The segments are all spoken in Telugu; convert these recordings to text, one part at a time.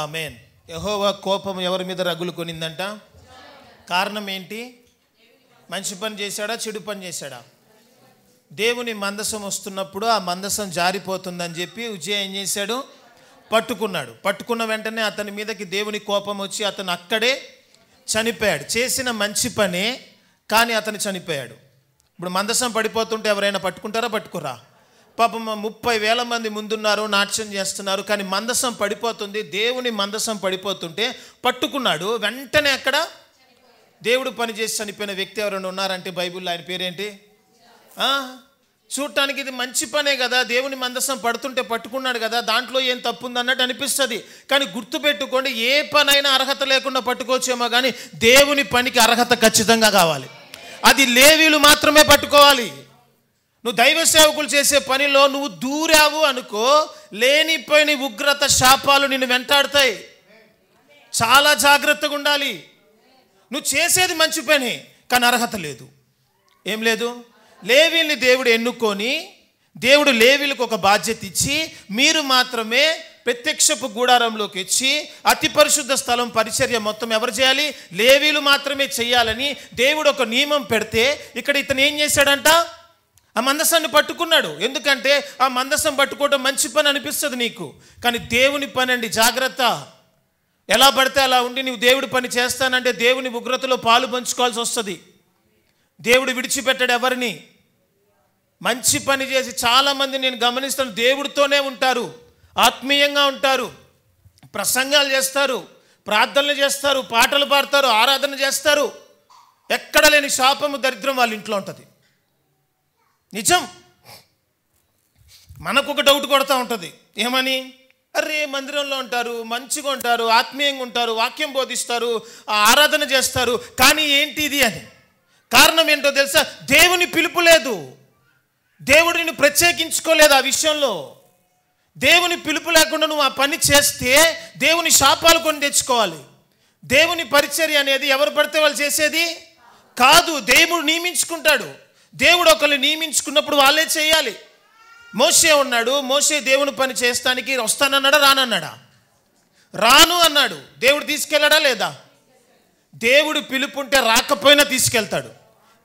ఆమేన్. యెహోవా కోపం ఎవరి మీద రగులు కొనిందంట? కారణం ఏంటి? మంచి పని చేశాడా, చెడు పని చేశాడా? దేవుని మందసం వస్తున్నప్పుడు ఆ మందసం జారిపోతుందని చెప్పి ఉజ్జియా ఏం చేశాడు? పట్టుకున్నాడు. పట్టుకున్న వెంటనే అతని మీదకి దేవుని కోపం వచ్చి అతను అక్కడే చనిపోయాడు. చేసిన మంచి పనే, కానీ అతను చనిపోయాడు. ఇప్పుడు మందసం పడిపోతుంటే ఎవరైనా పట్టుకుంటారా? పట్టుకురా? పాపం 30,000 మంది ముందున్నారు, నాట్యం చేస్తున్నారు, కానీ మందసం పడిపోతుంది. దేవుని మందసం పడిపోతుంటే పట్టుకున్నాడు. వెంటనే అక్కడ దేవుడు పనిచేసి చనిపోయిన వ్యక్తి ఎవరైనా ఉన్నారంటే బైబిల్లో ఆయన పేరేంటి? చూడటానికి ఇది మంచి పనే కదా, దేవుని మందసం పడుతుంటే పట్టుకున్నాడు కదా, దాంట్లో ఏం తప్పు ఉంది అన్నట్టు అనిపిస్తుంది. కానీ గుర్తుపెట్టుకోండి, ఏ పనైనా అర్హత లేకుండా పట్టుకోవచ్చేమో, కానీ దేవుని పనికి అర్హత ఖచ్చితంగా కావాలి. అది లేవీలు మాత్రమే పట్టుకోవాలి. నువ్వు దైవ సేవకులు చేసే పనిలో నువ్వు దూరావు అనుకో, లేనిపోయిన ఉగ్రత శాపాలు నిన్ను వెంటాడుతాయి. చాలా జాగ్రత్తగా ఉండాలి. నువ్వు చేసేది మంచి పని, కానీ అర్హత లేదు. ఏం లేదు? లేవీల్ని దేవుడు ఎన్నుకొని, దేవుడు లేవీలకు ఒక బాధ్యత ఇచ్చి, మీరు మాత్రమే ప్రత్యక్షపు గుడారంలోకి వచ్చి అతి పరిశుద్ధ స్థలం పరిచర్య మొత్తం ఎవరు చేయాలి? లేవీలు మాత్రమే చేయాలని దేవుడు ఒక నియమం పెడితే, ఇక్కడ ఇతను ఏం చేశాడంట? ఆ మందసాన్ని పట్టుకున్నాడు. ఎందుకంటే ఆ మందసం పట్టుకోవడం మంచి పని అనిపిస్తుంది నీకు, కానీ దేవుని పని అండి. జాగ్రత్త. ఎలా పడితే అలా ఉండి నువ్వు దేవుడి పని చేస్తానంటే దేవుని ఉగ్రతలో పాలు పంచుకోవాల్సి వస్తుంది. దేవుడు విడిచిపెట్టాడు ఎవరిని. మంచి పని చేసి చాలామంది నేను గమనిస్తాను, దేవుడితోనే ఉంటారు, ఆత్మీయంగా ఉంటారు, ప్రసంగాలు చేస్తారు, ప్రార్థనలు చేస్తారు, పాటలు పాడతారు, ఆరాధన చేస్తారు. ఎక్కడ లేని శాపము, దరిద్రం వాళ్ళ ఇంట్లో ఉంటుంది. నిజం. మనకు ఒక డౌట్ కొడతా ఉంటుంది. ఏమని? అరే మందిరంలో ఉంటారు, మంచిగా ఉంటారు, ఆత్మీయంగా ఉంటారు, వాక్యం బోధిస్తారు, ఆరాధన చేస్తారు, కానీ ఏంటి ఇది అని. కారణం ఏంటో తెలుసా? దేవుని పిలుపు లేదు. దేవుడిని ప్రత్యేకించుకోలేదు ఆ విషయంలో. దేవుని పిలుపు లేకుండా నువ్వు ఆ పని చేస్తే దేవుని శాపాలు కొని తెచ్చుకోవాలి. దేవుని పరిచర్య అనేది ఎవరు పడితే వాళ్ళు చేసేది కాదు. దేవుడు నియమించుకుంటాడు. దేవుడు ఒకరిని నియమించుకున్నప్పుడు వాళ్ళే చేయాలి. మోషే ఉన్నాడు. మోషే దేవుని పని చేస్తానికి వస్తానన్నాడా, రానన్నాడా? రాను అన్నాడు. దేవుడు తీసుకెళ్ళాడా లేదా? దేవుడు పిలుపు ఉంటే రాకపోయినా తీసుకెళ్తాడు.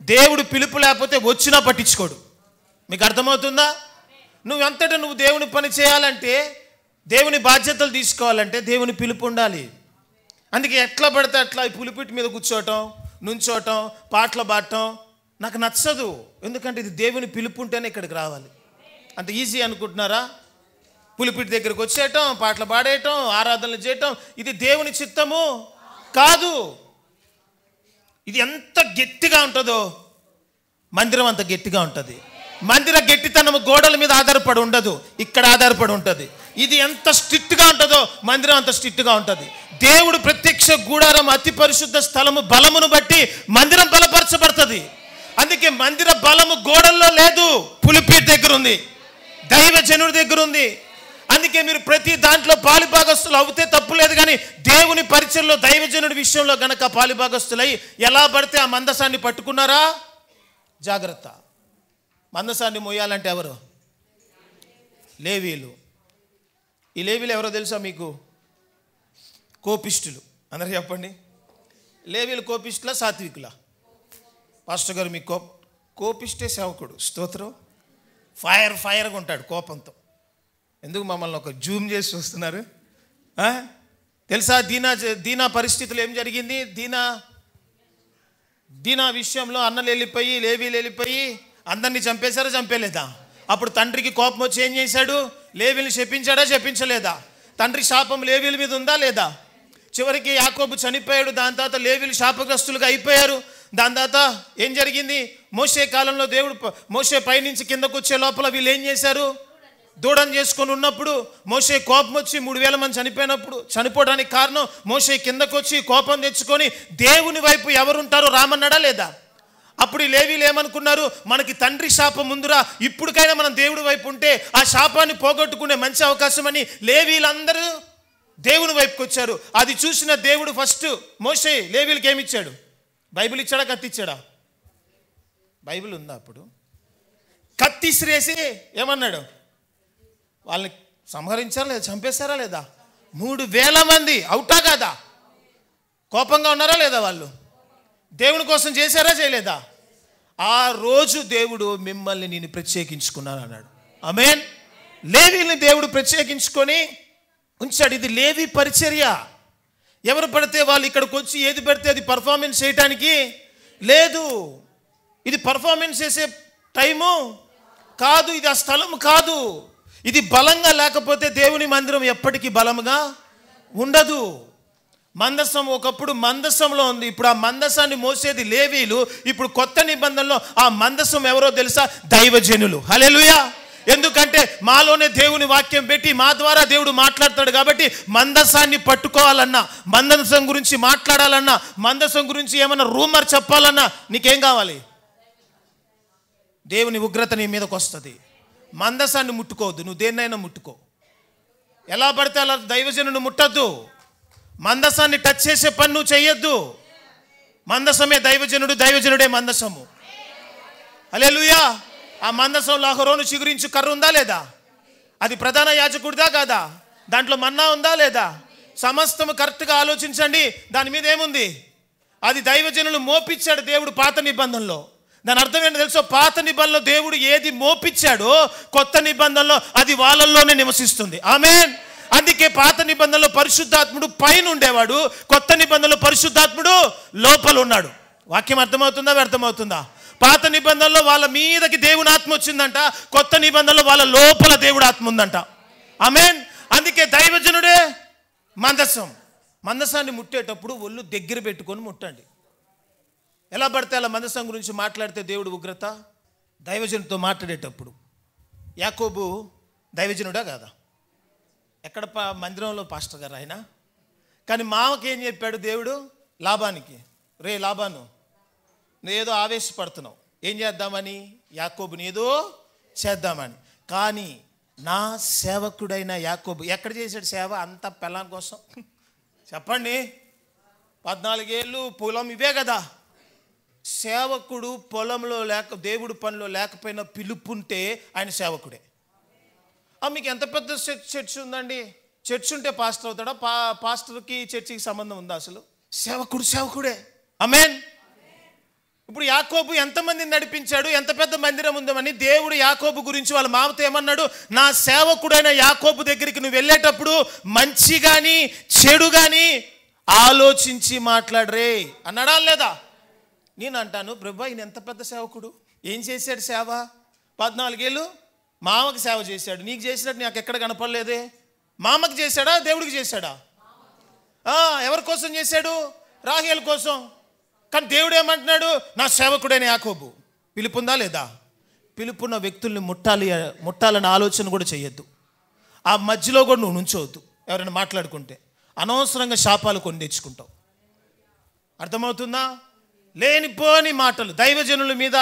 దేవుడు పిలుపు లేకపోతే వచ్చినా పట్టించుకోడు. మీకు అర్థమవుతుందా? నువ్వెంతటా నువ్వు దేవుని పని చేయాలంటే, దేవుని బాధ్యతలు తీసుకోవాలంటే దేవుని పిలుపు ఉండాలి. అందుకే ఎట్లా పడితే అట్లా ఈ పులిపిటి మీద కూర్చోవటం, నుంచోవటం, పాటలు పాడటం నాకు నచ్చదు. ఎందుకంటే ఇది దేవుని పిలుపు ఉంటేనే ఇక్కడికి రావాలి. అంత ఈజీ అనుకుంటున్నారా? పులిపిటి దగ్గరికి వచ్చేయటం, పాటలు పాడేయటం, ఆరాధనలు చేయటం ఇది దేవుని చిత్తము కాదు. ఇది ఎంత గట్టిగా ఉంటుందో మందిరం అంత గట్టిగా ఉంటుంది. మందిర గట్టితనము గోడల మీద ఆధారపడి ఉండదు, ఇక్కడ ఆధారపడి ఉంటుంది. ఇది ఎంత స్ట్రిక్ట్గా ఉంటుందో మందిరం అంత స్ట్రిక్ట్గా ఉంటుంది. దేవుడు ప్రత్యక్ష గుడారం అతి పరిశుద్ధ స్థలము బలమును బట్టి మందిరం బలపరచబడుతుంది. అందుకే మందిర బలము గోడల్లో లేదు, పులిపీఠ దగ్గర ఉంది, దైవ జనుడి దగ్గర ఉంది. అందుకే మీరు ప్రతి దాంట్లో పాలిభాగస్తులు అవుతే తప్పులేదు, కానీ దేవుని పరిచయంలో దైవజనుడి విషయంలో గనక పాలిభాగస్తులై ఎలా పడితే ఆ మందసాన్ని పట్టుకున్నారా? జాగ్రత్త. మందసాన్ని మోయాలంటే ఎవరు? లేవీలు. ఈ లేవీలు ఎవరో తెలుసా మీకు? కోపిష్టులు. అందరూ చెప్పండి. లేవీలు కోపిష్టులా, సాత్వికులా? పాస్టర్ గారు మీ కోపిష్టే సేవకుడు. స్తోత్రం. ఫైర్గా ఉంటాడు కోపంతో. ఎందుకు మమ్మల్ని ఒక జూమ్ చేసి చూస్తున్నారు? తెలుసా దీనా పరిస్థితులు ఏం జరిగింది? దీనా విషయంలో అన్నలు వెళ్ళిపోయి, లేవీలు వెళ్ళిపోయి అందరినీ చంపేశారా, చంపేలేదా? అప్పుడు తండ్రికి కోపం వచ్చి ఏం చేశాడు? లేవీల్ని శపించాడా, శపించలేదా? తండ్రి శాపం లేవీల మీద ఉందా లేదా? చివరికి యాకోబు చనిపోయాడు. దాని తర్వాత లేవీలు శాపగ్రస్తులుగా అయిపోయారు. దాని తర్వాత ఏం జరిగింది? మోషే కాలంలో దేవుడు మోషే పైనుంచి కిందకు వచ్చే లోపల వీళ్ళు ఏం చేశారు? దూడం చేసుకొని ఉన్నప్పుడు మోషే కోపం వచ్చి 3,000 మంది చనిపోవడానికి కారణం మోషే కిందకు వచ్చి కోపం తెచ్చుకొని దేవుని వైపు ఎవరుంటారో రామన్నాడా లేదా? అప్పుడు ఈ లేవీలు ఏమనుకున్నారు? మనకి తండ్రి శాపం ముందురా, ఇప్పటికైనా మనం దేవుడి వైపు ఉంటే ఆ శాపాన్ని పోగొట్టుకునే మంచి అవకాశం అని లేవీలందరూ దేవుని వైపుకి వచ్చారు. అది చూసిన దేవుడు ఫస్ట్ మోషే లేవీలకి ఏమిచ్చాడు? బైబిల్ ఇచ్చాడా, కత్తి ఇచ్చాడా? బైబిల్ ఉందా? అప్పుడు కత్తి ఇసిరేసి ఏమన్నాడు? వాళ్ళని సంహరించారా లేదా? చంపేశారా లేదా? 3,000 మంది అవుటా కాదా? కోపంగా ఉన్నారా లేదా? వాళ్ళు దేవుని కోసం చేశారా చేయలేదా? ఆ రోజు దేవుడు మిమ్మల్ని నేను ప్రత్యేకించుకున్నాను అన్నాడు. ఆమేన్. లేవీని దేవుడు ప్రత్యేకించుకొని ఉంచాడు. ఇది లేవి పరిచర్య. ఎవరు పడితే వాళ్ళు ఇక్కడికి వచ్చి ఏది పడితే అది పర్ఫార్మెన్స్ చేయటానికి లేదు. ఇది పర్ఫార్మెన్స్ చేసే టైము కాదు, ఇది ఆ స్థలం కాదు. ఇది బలంగా లేకపోతే దేవుని మందిరం ఎప్పటికీ బలంగా ఉండదు. మందసం ఒకప్పుడు మందసంలో ఉంది, ఇప్పుడు ఆ మందసాన్ని మోసేది లేవీలు. ఇప్పుడు కొత్త నిబంధనలో ఆ మందసం ఎవరో తెలుసా? దైవజనులు. హల్లెలూయా. ఎందుకంటే మాలోనే దేవుని వాక్యం పెట్టి మా ద్వారా దేవుడు మాట్లాడతాడు కాబట్టి మందసాన్ని పట్టుకోవాలన్నా, మందసం గురించి మాట్లాడాలన్నా, మందసం గురించి ఏమన్నా రూమర్ చెప్పాలన్నా నీకేం కావాలి? దేవుని ఉగ్రత నీ మీదకి వస్తుంది. మందసాన్ని ముట్టుకోవద్దు, నువ్వు దేన్నైనా ముట్టుకో. ఎలా పడితే అలా దైవజనుని ముట్టద్దు. మందసాన్ని టచ్ చేసే పని నువ్వు చెయ్యొద్దు. మందసమే దైవజనుడు, దైవజనుడే మందసము. హల్లెలూయా. ఆ మందసంలో అహరోను చిగురించు కర్ర ఉందా లేదా? అది ప్రధాన యాజకుడిదా కాదా? దాంట్లో మన్నా ఉందా లేదా? సమస్తము కరెక్ట్గా ఆలోచించండి. దాని మీద ఏముంది? అది దైవజనులు మోపించాడు దేవుడు పాత నిబంధనలో. దాని అర్థం ఏంటో తెలుసో? పాత నిబంధనలో దేవుడు ఏది మోపించాడో కొత్త నిబంధనలో అది వాళ్ళల్లోనే నివసిస్తుంది. ఆమేన్. అందుకే పాత నిబంధనలో పరిశుద్ధాత్ముడు పైన ఉండేవాడు, కొత్త నిబంధనలో పరిశుద్ధాత్ముడు లోపల ఉన్నాడు. వాక్యం అర్థమవుతుందా వ్యర్థమవుతుందా? పాత నిబంధనలో వాళ్ళ మీదకి దేవుని ఆత్మ వచ్చిందంట, కొత్త నిబంధనలో వాళ్ళ లోపల దేవుడు ఆత్మ ఉందంట. ఆమేన్. అందుకే దైవజనుడే మందసం. మందసాన్ని ముట్టేటప్పుడు ఒళ్ళు దగ్గర పెట్టుకొని ముట్టండి. ఎలా పడితే అలా మందసం గురించి మాట్లాడితే దేవుడు ఉగ్రత. దైవజనుడితో మాట్లాడేటప్పుడు యాకోబు దైవజనుడా కాదా? ఎక్కడ మందిరంలో పాస్టర్ గారు ఆయన. కానీ మామకి ఏం చెప్పాడు దేవుడు? లాబానికి, రే లాబాను, నువ్వేదో ఆవేశపడుతున్నావు, ఏం చేద్దామని? యాకోబుని ఏదో చేద్దామని. కానీ నా సేవకుడైన యాకోబు ఎక్కడ చేశాడు సేవ? అంత పెళ్ళాం కోసం. చెప్పండి, 14 ఏళ్ళు పొలం ఇవే కదా. సేవకుడు పొలంలో లేక దేవుడి పనిలో లేకపోయినా పిలుపుంటే ఆయన సేవకుడే. మీకు ఎంత పెద్ద చర్చ్ ఉందండి? చర్చ్ ఉంటే పాస్టర్ అవుతాడా? పాస్టర్కి చర్చికి సంబంధం ఉందా అసలు? సేవకుడు సేవకుడే. ఆమేన్. ఇప్పుడు యాకోబు ఎంతమందిని నడిపించాడు? ఎంత పెద్ద మందిరం ఉందని దేవుడు యాకోబు గురించి వాళ్ళ మామతో ఏమన్నాడు? నా సేవకుడైన యాకోబు దగ్గరికి నువ్వు వెళ్ళేటప్పుడు మంచి కానీ చెడు కానీ ఆలోచించి మాట్లాడరే అన్నాడా లేదా? నేను అంటాను, ప్రభు ఈయన ఎంత పెద్ద సేవకుడు, ఏం చేశాడు సేవ? 14 ఏళ్ళు మామకి సేవ చేశాడు. నీకు చేసినట్టు నాకు ఎక్కడ కనపడలేదే. మామకి చేశాడా దేవుడికి చేశాడా? ఎవరి కోసం చేశాడు? రాహేలు కోసం. కానీ దేవుడు ఏమంటున్నాడు? నా సేవకుడైన యాకోబు. పిలుపుందా లేదా? పిలుపున్న వ్యక్తుల్ని ముట్టాలన్న ఆలోచన కూడా చేయొద్దు. ఆ మధ్యలో కూడా నువ్వు నుంచోవద్దు. ఎవరైనా మాట్లాడుకుంటే అనవసరంగా శాపాలు కొని తెచ్చుకుంటావు. అర్థమవుతుందా? లేనిపోని మాటలు దైవజనుల మీద,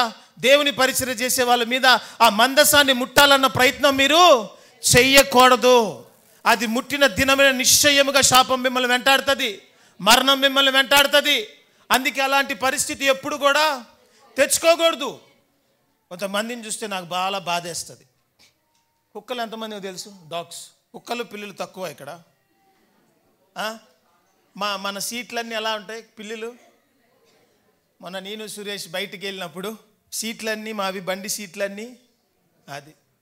దేవుని పరిచర్య చేసే వాళ్ళ మీద ఆ మందసాన్ని ముట్టాలన్న ప్రయత్నం మీరు చెయ్యకూడదు. అది ముట్టిన దినమైన నిశ్చయముగా శాపం మిమ్మల్ని వెంటాడుతుంది, మరణం మిమ్మల్ని వెంటాడుతుంది. అందుకే అలాంటి పరిస్థితి ఎప్పుడు కూడా తెచ్చుకోకూడదు. కొంతమందిని చూస్తే నాకు బాగా బాధేస్తుంది. కుక్కలు ఎంతమందికి తెలుసు? డాగ్స్, కుక్కలు పిల్లులు తక్కువ ఇక్కడ. మన సీట్లన్నీ ఎలా ఉంటాయి? పిల్లులు. మొన్న నేను సురేష్ బయటికి వెళ్ళినప్పుడు సీట్లన్నీ మావి, బండి సీట్లన్నీ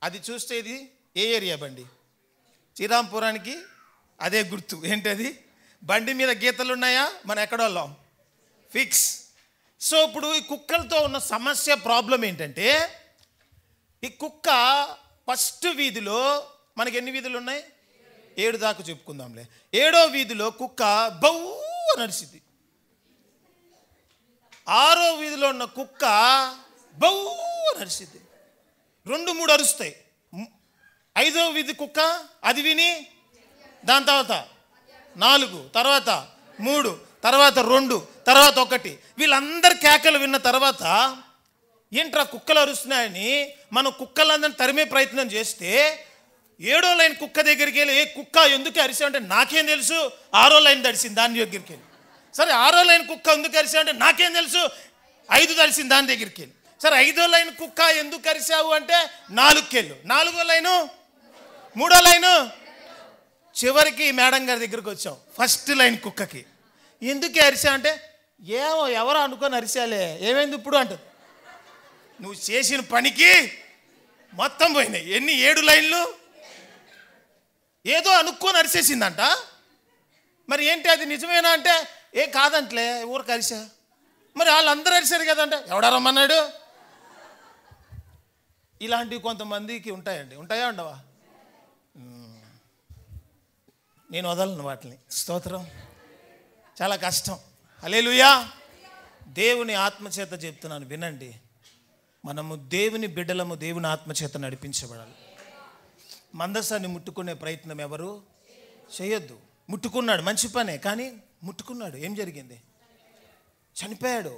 అది చూస్తే ఇది ఏ ఏరియా బండి? శ్రీరాంపురానికి అదే గుర్తు. ఏంటది? బండి మీద గీతలు ఉన్నాయా? మన ఎక్కడోళ్ళం ఫిక్స్. సో ఇప్పుడు ఈ కుక్కలతో ఉన్న సమస్య, ప్రాబ్లం ఏంటంటే, ఈ కుక్క ఫస్ట్ వీధిలో, మనకి ఎన్ని వీధులు ఉన్నాయి? 7 దాకా చెప్పుకుందాంలే. 7వ వీధిలో కుక్క బౌ నడిచింది. 6వ వీధిలో ఉన్న కుక్క బౌ నడిచింది. 2-3 అరుస్తాయి. 5వ వీధి కుక్క అది విని దాని తర్వాత 4, తర్వాత 3, తర్వాత 2, తర్వాత 1. వీళ్ళందరి కేకలు విన్న తర్వాత ఏంట్రా కుక్కలు అరుస్తున్నాయని మనం కుక్కలందరినీ తరిమే ప్రయత్నం చేస్తే 7వ లైన్ కుక్క దగ్గరికి వెళ్ళి, ఏ కుక్క ఎందుకు అరిసావంటే నాకేం తెలుసు, 6వ లైన్ తడిసింది దాని దగ్గరికి వెళ్ళి. సరే 6వ లైన్ కుక్క ఎందుకు అరిసావంటే నాకేం తెలుసు, 5 తడిసింది దాని దగ్గరికి వెళ్ళి. సరే 5వ లైన్ కుక్క ఎందుకు అరిసావు అంటే 4కి వెళ్ళు. 4వ లైను, 3వ లైను. చివరికి మేడం గారి దగ్గరికి వచ్చాం, ఫస్ట్ లైన్ కుక్కకి. ఎందుకు అరిసా అంటే, ఏమో ఎవరో అనుకొని అరిసాలే, ఏమైంది ఇప్పుడు అంటుంది. నువ్వు చేసిన పనికి మొత్తం పోయినాయి. ఎన్ని 7 లైన్లు, ఏదో అనుకొని అరిసేసిందంట. మరి ఏంటి అది నిజమేనా అంటే, ఏ కాదంటలే ఊరికి అరిసా. మరి వాళ్ళందరూ అరిసారు కదంటే, ఎవడా రమ్మన్నాడు. ఇలాంటివి కొంతమందికి ఉంటాయండి. ఉంటాయా ఉండవా? నేను వదలను వాటిని. స్తోత్రం. చాలా కష్టం. హల్లెలూయా. దేవుని ఆత్మచేత చెప్తున్నాను, వినండి. మనము దేవుని బిడ్డలము, దేవుని ఆత్మచేత నడిపించబడాలి. మందసాన్ని ముట్టుకునే ప్రయత్నం ఎవరు చేయొద్దు. ముట్టుకున్నాడు, మంచి పనే, కానీ ముట్టుకున్నాడు, ఏం జరిగింది? చనిపోయాడు.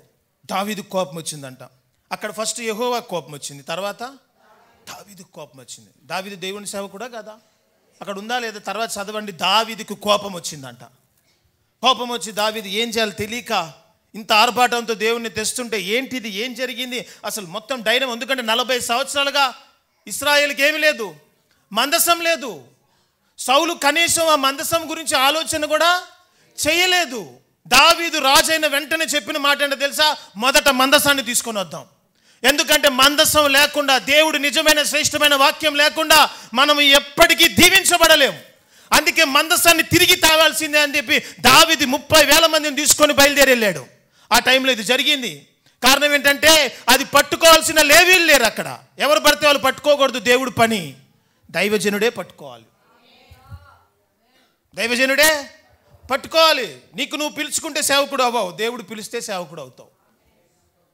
దావీదుకు కోపం వచ్చిందంట. అక్కడ ఫస్ట్ యెహోవా కోపం వచ్చింది, తర్వాత దావీదుకు కోపం వచ్చింది. దావీదు దేవుని సేవకుడా కదా? అక్కడ ఉందా లేదా? తర్వాత చదవండి. దావీదుకు కోపం వచ్చిందంట. కోపం వచ్చి దావీదు ఏం చేయాలి తెలియక ఇంత ఆర్భాటంతో దేవుణ్ణి తెస్తుంటే, ఏంటిది, ఏం జరిగింది అసలు మొత్తం డైనం. ఎందుకంటే 40 సంవత్సరాలుగా ఇశ్రాయేలుకి ఏమీ లేదు, మందసం లేదు. సౌలు కనీసం ఆ మందసం గురించి ఆలోచన కూడా చేయలేదు. దావీదు రాజైన వెంటనే చెప్పిన మాట ఏంటో తెలుసా? మొదట మందసాన్ని తీసుకొని వద్దాం. ఎందుకంటే మందసం లేకుండా, దేవుడు నిజమైన శ్రేష్టమైన వాక్యం లేకుండా మనం ఎప్పటికీ దీవించబడలేము. అందుకే మందసాన్ని తిరిగి తావాల్సిందే అని చెప్పి దావీదు 30,000 మందిని తీసుకొని బయలుదేరి వెళ్ళాడు. ఆ టైంలో ఇది జరిగింది. కారణం ఏంటంటే, అది పట్టుకోవాల్సిన లేవీలు లేరు అక్కడ. ఎవరు పడితే వాళ్ళు పట్టుకోకూడదు. దేవుడు పని దైవజనుడే పట్టుకోవాలి. దైవజనుడే పట్టుకోవాలి. నీకు నువ్వు పిలుచుకుంటే సేవకుడు అవ్వవు, దేవుడు పిలిస్తే సేవకుడు అవుతావు.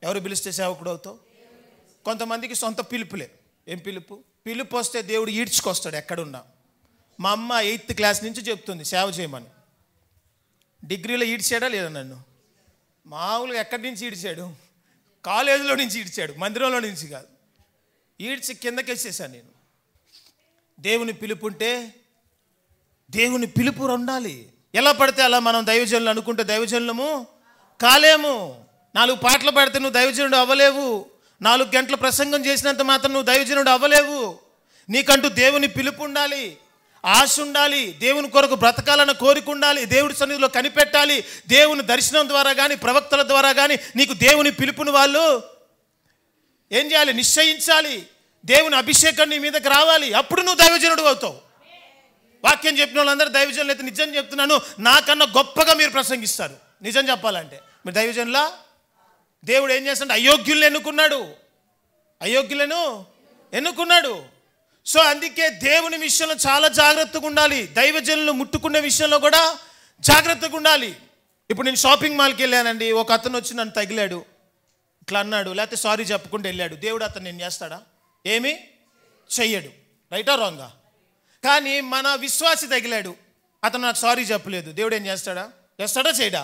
ఎవరు పిలిస్తే సేవకుడు అవుతావు? కొంతమందికి సొంత పిలుపులే. ఏం పిలుపు? పిలుపు వస్తే దేవుడు ఈడ్చుకొస్తాడు ఎక్కడున్నా. మా అమ్మ 8th క్లాస్ నుంచి చెప్తుంది సేవ చేయమని. డిగ్రీలో ఈడ్చాడా లేదా నన్ను? మామూలుగా ఎక్కడి నుంచి ఈడ్చాడు? కాలేజీలో నుంచి ఈడ్చాడు, మందిరంలో నుంచి కాదు. ఈడ్చి కిందకేసేసాను నేను. దేవుని పిలుపు ఉంటే దేవుని పిలుపు ఉండాలి. ఎలా పడితే అలా మనం దైవజనులు అనుకుంటే దైవజనులము కాలేము. 4 పాటలు పాడితే నువ్వు దైవజనుడు అవ్వలేవు. 4 గంటల ప్రసంగం చేసినంత మాత్రం నువ్వు దైవజనుడు అవ్వలేవు. నీకంటూ దేవుని పిలుపు ఉండాలి, ఆశ ఉండాలి, దేవుని కొరకు బ్రతకాలన్న కోరిక ఉండాలి, దేవుడి సన్నిధిలో కనిపెట్టాలి. దేవుని దర్శనం ద్వారా కానీ, ప్రవక్తల ద్వారా కానీ నీకు దేవుని పిలుపుని వాళ్ళు ఏం చేయాలి? నిశ్చయించాలి. దేవుని అభిషేకం నీ మీదకి రావాలి. అప్పుడు నువ్వు దైవజనుడు అవుతావు. వాక్యం చెప్పిన వాళ్ళందరూ దైవజనులు అయితే, నిజం చెప్తున్నాను, నాకన్నా గొప్పగా మీరు ప్రసంగిస్తారు. నిజం చెప్పాలంటే మీరు దైవజనులా? దేవుడు ఏం చేస్తాడు? అయోగ్యులను ఎన్నుకున్నాడు. సో అందుకే దేవుని విషయంలో చాలా జాగ్రత్తగా ఉండాలి. దైవజనులు ముట్టుకునే విషయంలో కూడా జాగ్రత్తగా ఉండాలి. ఇప్పుడు నేను షాపింగ్ మాల్కి వెళ్ళానండి, ఒక అతను వచ్చి నన్ను తగిలాడు, ఇట్లా అన్నాడు, లేకపోతే సారీ చెప్పుకుంటూ వెళ్ళాడు. దేవుడు అతను నేను చేస్తాడా? ఏమీ చెయ్యడు. రైటా రాంగా? కానీ మన విశ్వాసి తగిలాడు, అతను నాకు సారీ చెప్పలేదు. దేవుడు ఏం చేస్తాడా? చేయడా?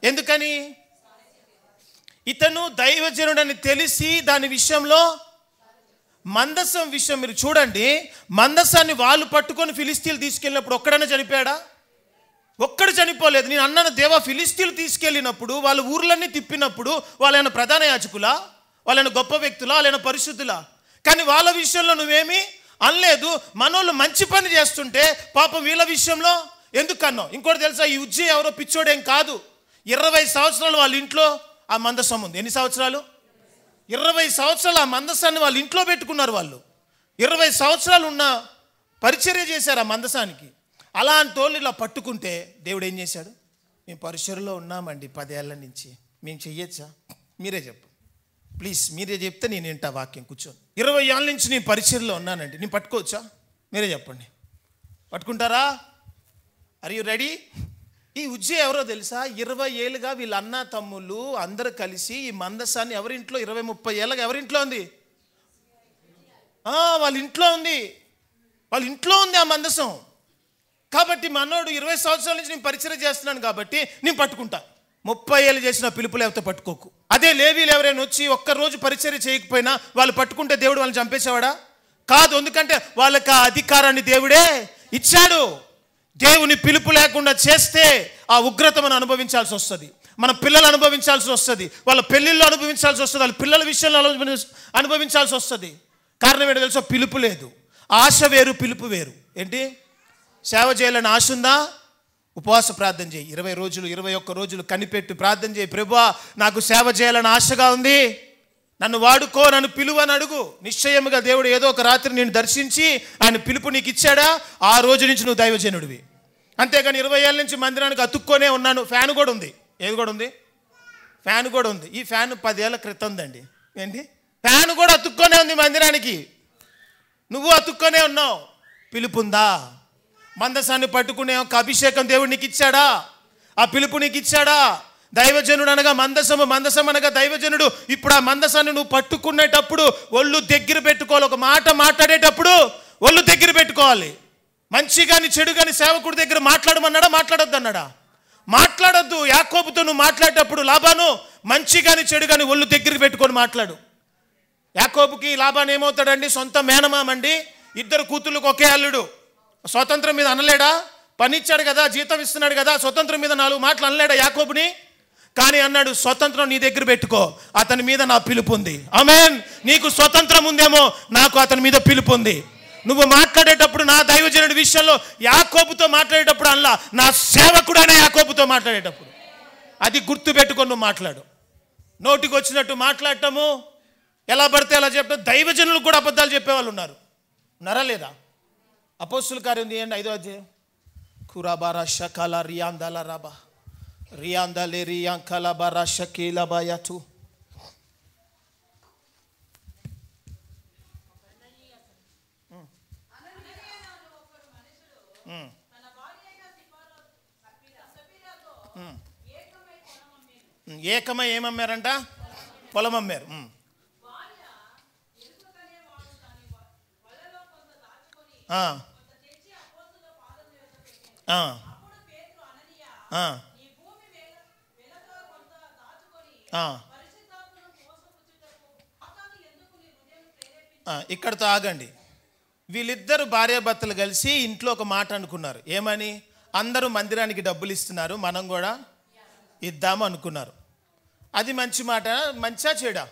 ఎందుకని? ఇతను దైవజనుడని తెలిసి దాని విషయంలో, మందసం విషయం మీరు చూడండి, మందసాన్ని వాళ్ళు పట్టుకొని ఫిలిస్తీన్లు తీసుకెళ్ళినప్పుడు ఒక్కడైనా చనిపోయాడా? ఒక్కడు చనిపోలేదు. నేను అన్నాను, దేవా, ఫిలిస్తీన్లు తీసుకెళ్ళినప్పుడు వాళ్ళు ఊర్లన్నీ తిప్పినప్పుడు వాళ్ళైనా ప్రధాన యాజకులా, వాళ్ళైనా గొప్ప వ్యక్తులా, వాళ్ళైనా పరిశుద్ధులా? కానీ వాళ్ళ విషయంలో నువ్వేమీ అనలేదు. మనోళ్ళు మంచి పని చేస్తుంటే పాపం వీళ్ళ విషయంలో ఎందుకు అన్నావు? ఇంకోటి తెలుసా? ఈ ఉజ్జి ఎవరో పిచ్చోడేం కాదు. 20 సంవత్సరాలు వాళ్ళ ఇంట్లో ఆ మందసం ఉంది. ఎన్ని సంవత్సరాలు? 20 సంవత్సరాలు ఆ మందసాన్ని వాళ్ళ ఇంట్లో పెట్టుకున్నారు. వాళ్ళు 20 సంవత్సరాలు ఉన్న పరిచర్య చేశారు ఆ మందసానికి. అలాంటి వాళ్ళు ఇలా పట్టుకుంటే దేవుడు ఏం చేశాడు? మేము పరిచర్యలో ఉన్నామండి 10 ఏళ్ల నుంచి, మేము చెయ్యొచ్చా? మీరే చెప్పు ప్లీజ్. మీరే చెప్తే నేను వింటా వాక్యం కూర్చొని. 20 ఏళ్ళ నుంచి నేను పరిచర్యలో ఉన్నానండి, నేను పట్టుకోవచ్చా? మీరే చెప్పండి. పట్టుకుంటారా? Are you ready? ఈ ఉజ్జి ఎవరో తెలుసా? 20 ఏళ్ళుగా వీళ్ళ అన్న తమ్ముళ్ళు అందరూ కలిసి ఈ మందసాన్ని ఎవరింట్లో, 20-30 ఏళ్ళగా ఎవరింట్లో ఉంది? వాళ్ళ ఇంట్లో ఉంది. ఆ మందసం. కాబట్టి మనోడు 20 సంవత్సరాల నుంచి నేను పరిచయం చేస్తున్నాను కాబట్టి నేను పట్టుకుంటా. 30 ఏళ్ళు చేసిన పిలుపు లేకపోతే పట్టుకోకు. అదే లేవీలు ఎవరైనా వచ్చి ఒక్కరోజు పరిచర్య చేయకపోయినా వాళ్ళు పట్టుకుంటే దేవుడు వాళ్ళని చంపేసేవాడా? కాదు. ఎందుకంటే వాళ్ళకి ఆ అధికారాన్ని దేవుడే ఇచ్చాడు. దేవుని పిలుపు లేకుండా చేస్తే ఆ ఉగ్రత మనం అనుభవించాల్సి వస్తుంది, మన పిల్లలు అనుభవించాల్సి వస్తుంది, వాళ్ళ పెళ్ళిళ్ళు అనుభవించాల్సి వస్తుంది, వాళ్ళ పిల్లల విషయంలో అనుభవించాల్సి వస్తుంది. కారణం ఏంటో తెలుసా? పిలుపు లేదు. ఆశ వేరు, పిలుపు వేరు. ఏంటి? సేవ చేయాలని ఆశ ఉందా? ఉపవాస ప్రార్థన చేయి. 20 రోజులు 21 రోజులు కనిపెట్టి ప్రార్థన చేయి. ప్రభువా, నాకు సేవ చేయాలని ఆశగా ఉంది, నన్ను వాడుకో, నన్ను పిలువని అడుగు. నిశ్చయముగా దేవుడు ఏదో ఒక రాత్రి నేను దర్శించి ఆయన పిలుపు నీకు ఇచ్చాడా, ఆ రోజు నుంచి నువ్వు దైవజనుడివి. అంతేగాని 20 ఏళ్ళ నుంచి మందిరానికి అతుక్కొనే ఉన్నాను. ఫ్యాన్ కూడా ఉంది. ఏది కూడా ఉంది? ఫ్యాన్ కూడా ఉంది. ఈ ఫ్యాన్ 10 ఏళ్ల క్రితం ఉందండి. ఏంటి? ఫ్యాన్ కూడా అతుక్కొనే ఉంది మందిరానికి. నువ్వు అతుక్కొనే ఉన్నావు. పిలుపుందా? మందసాన్ని పట్టుకునే ఒక అభిషేకం దేవుడు నీకు ఇచ్చాడా? ఆ పిలుపు నీకు ఇచ్చాడా? దైవజనుడు అనగా మందసము, మందసం అనగా దైవజనుడు. ఇప్పుడు ఆ మందసాన్ని నువ్వు పట్టుకునేటప్పుడు ఒళ్ళు దగ్గర పెట్టుకోవాలి. ఒక మాట మాట్లాడేటప్పుడు ఒళ్ళు దగ్గర పెట్టుకోవాలి. మంచి కానీ చెడు కానీ సేవకుడి దగ్గర మాట్లాడమన్నాడా, మాట్లాడొద్దు అన్నాడా? మాట్లాడొద్దు. యాకోబుతో నువ్వు మాట్లాడేటప్పుడు లాబాను మంచి కానీ చెడు కానీ ఒళ్ళు దగ్గరికి పెట్టుకొని మాట్లాడు. యాకోబుకి లాబాను ఏమవుతాడండి? సొంత మేనమామండి. 2 కూతుళ్ళకు ఒకే అల్లుడు. స్వతంత్రం మీద అనలేడా? పని ఇచ్చాడు కదా, జీతం ఇస్తున్నాడు కదా, స్వతంత్రం మీద 4 మాటలు అనలేడా యాకోబుని? కానీ అన్నాడు, స్వతంత్రం నీ దగ్గర పెట్టుకో, అతని మీద నా పిలుపు ఉంది. ఆమేన్. నీకు స్వతంత్రం ఉందేమో, నాకు అతని మీద పిలుపు ఉంది. నువ్వు మాట్లాడేటప్పుడు నా దైవజనుడి విషయంలో యాకోబుతో మాట్లాడేటప్పుడు అల్లా, నా సేవకుడైన యాకోబుతో మాట్లాడేటప్పుడు అది గుర్తు పెట్టుకొని నువ్వు మాట్లాడు. నోటికి వచ్చినట్టు మాట్లాడటము, ఎలా పడితే అలా చెప్పడం. దైవజనులకు కూడా అబద్ధాలు చెప్పేవాళ్ళు ఉన్నారు. ఉన్నారా లేదా? అపోస్తుల కార్యం తీయండి 5వ అధ్యాయం. కురాబారా షకాల రియాందాల రాబా రియాందాలే రియాంకల బారా షకీల బాయాతు. ఏకమై ఏమమ్మారంట? పొలం అమ్మారు. ఇక్కడతో ఆగండి. వీళ్ళిద్దరు భార్యాభర్తలు కలిసి ఇంట్లో ఒక మాట అనుకున్నారు. ఏమని? అందరూ మందిరానికి డబ్బులు ఇస్తున్నారు, మనం కూడా ఇద్దాము అనుకున్నారు. అది మంచి మాట. మంచా చెడా?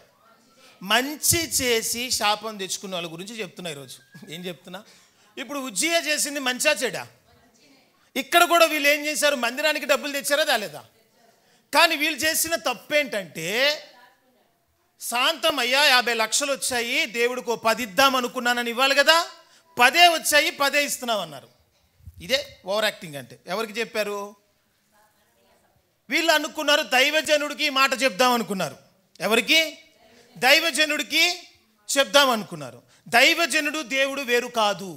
మంచి చేసి శాపం తెచ్చుకున్న వాళ్ళ గురించి చెప్తున్నా ఈరోజు. ఏం చెప్తున్నా? ఇప్పుడు ఉజ్జియ చేసింది మంచా చెడా? ఇక్కడ కూడా వీళ్ళు ఏం చేశారు? మందిరానికి డబ్బులు తెచ్చారా రాలేదా? కానీ వీళ్ళు చేసిన తప్పేంటంటే, శాంతమయ్యా 50 లక్షలు వచ్చాయి, దేవుడికి 10 ఇద్దాం అనుకున్నానని ఇవ్వాలి కదా, 10 వచ్చాయి, 10 ఇస్తున్నాం అన్నారు. ఇదే ఓవర్ యాక్టింగ్ అంటే. ఎవరికి చెప్పారు? వీళ్ళు అనుకున్నారు దైవజనుడికి మాట చెప్దాం అనుకున్నారు. ఎవరికి? దైవజనుడికి చెప్దాం అనుకున్నారు. దైవజనుడు దేవుడు వేరు కాదు.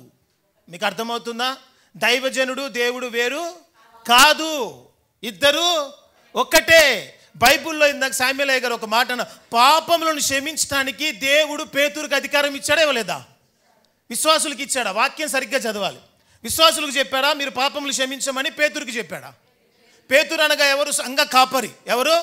మీకు అర్థమవుతుందా? దైవజనుడు దేవుడు వేరు కాదు, ఇద్దరు ఒక్కటే. బైబిల్లో ఇందాక సామ్యుయేలు గారు ఒక మాట అన్న, పాపములను క్షమించడానికి దేవుడు పేతురుకి అధికారం ఇచ్చాడా ఇవ్వలేదా? విశ్వాసులకు ఇచ్చాడా? వాక్యం సరిగ్గా చదవాలి. విశ్వాసులకు చెప్పాడా మీరు పాపములు క్షమించమని? పేతురుకి చెప్పాడా? పేతురు అనగా ఎవరు? సంఘ కాపరి. ఎవరు?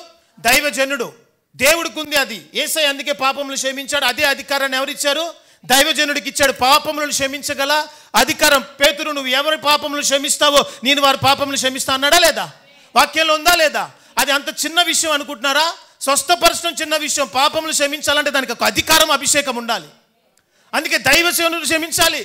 దైవజనుడు. దేవుడికి ఉంది అది. యేసయ్య అందుకే పాపములు క్షమించాడు. అదే అధికారాన్ని ఎవరిచ్చారు? దైవజనుడికి ఇచ్చాడు. పాపములను క్షమించగల అధికారం. పేతురు, నువ్వు ఎవరి పాపములు క్షమిస్తావో నేను వారి పాపములు క్షమిస్తా అన్నాడా లేదా? వాక్యంలో ఉందా లేదా? అది అంత చిన్న విషయం అనుకుంటున్నారా? స్వస్థపరచడం చిన్న విషయం. పాపములు క్షమించాలంటే దానికి ఒక అధికారం, అభిషేకం ఉండాలి. అందుకే దైవజనుడు క్షమించాలి.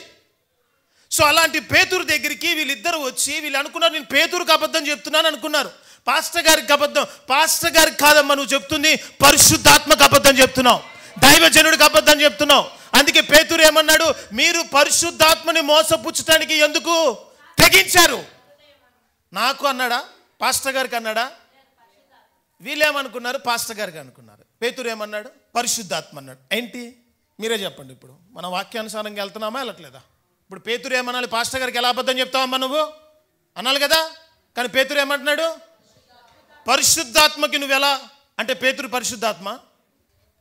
సో అలాంటి పేతురు దగ్గరికి వీళ్ళిద్దరు వచ్చి వీళ్ళు అనుకున్నారు, నేను పేతురుకి అబద్ధం చెప్తున్నాను అనుకున్నారు. పాస్టర్ గారికి అబద్ధం. పాస్టర్ గారికి కాదమ్మా నువ్వు చెప్తుంది, పరిశుద్ధాత్మకు అబద్ధం చెప్తున్నావు, దైవజనుడికి అబద్ధం చెప్తున్నావు. అందుకే పేతురు ఏమన్నాడు? మీరు పరిశుద్ధాత్మని మోసపుచ్చటానికి ఎందుకు తెగించారు? నాకు అన్నాడా? పాస్టర్ గారికి అన్నాడా? వీళ్ళేమనుకున్నారు? పాస్టర్ గారికి అనుకున్నారు. పేతురు ఏమన్నాడు? పరిశుద్ధాత్మ అన్నాడు. ఏంటి? మీరే చెప్పండి. ఇప్పుడు మనం వాక్యానుసారంగా వెళ్తున్నామా వెళ్ళట్లేదా? ఇప్పుడు పేతురు ఏమనాలి? పాస్టర్ గారికి ఎలా అబద్ధం చెప్తావమ్మా నువ్వు అనాలి కదా. కానీ పేతురు ఏమంటున్నాడు? పరిశుద్ధాత్మకి నువ్వు ఎలా అంటే, పేతురు పరిశుద్ధాత్మ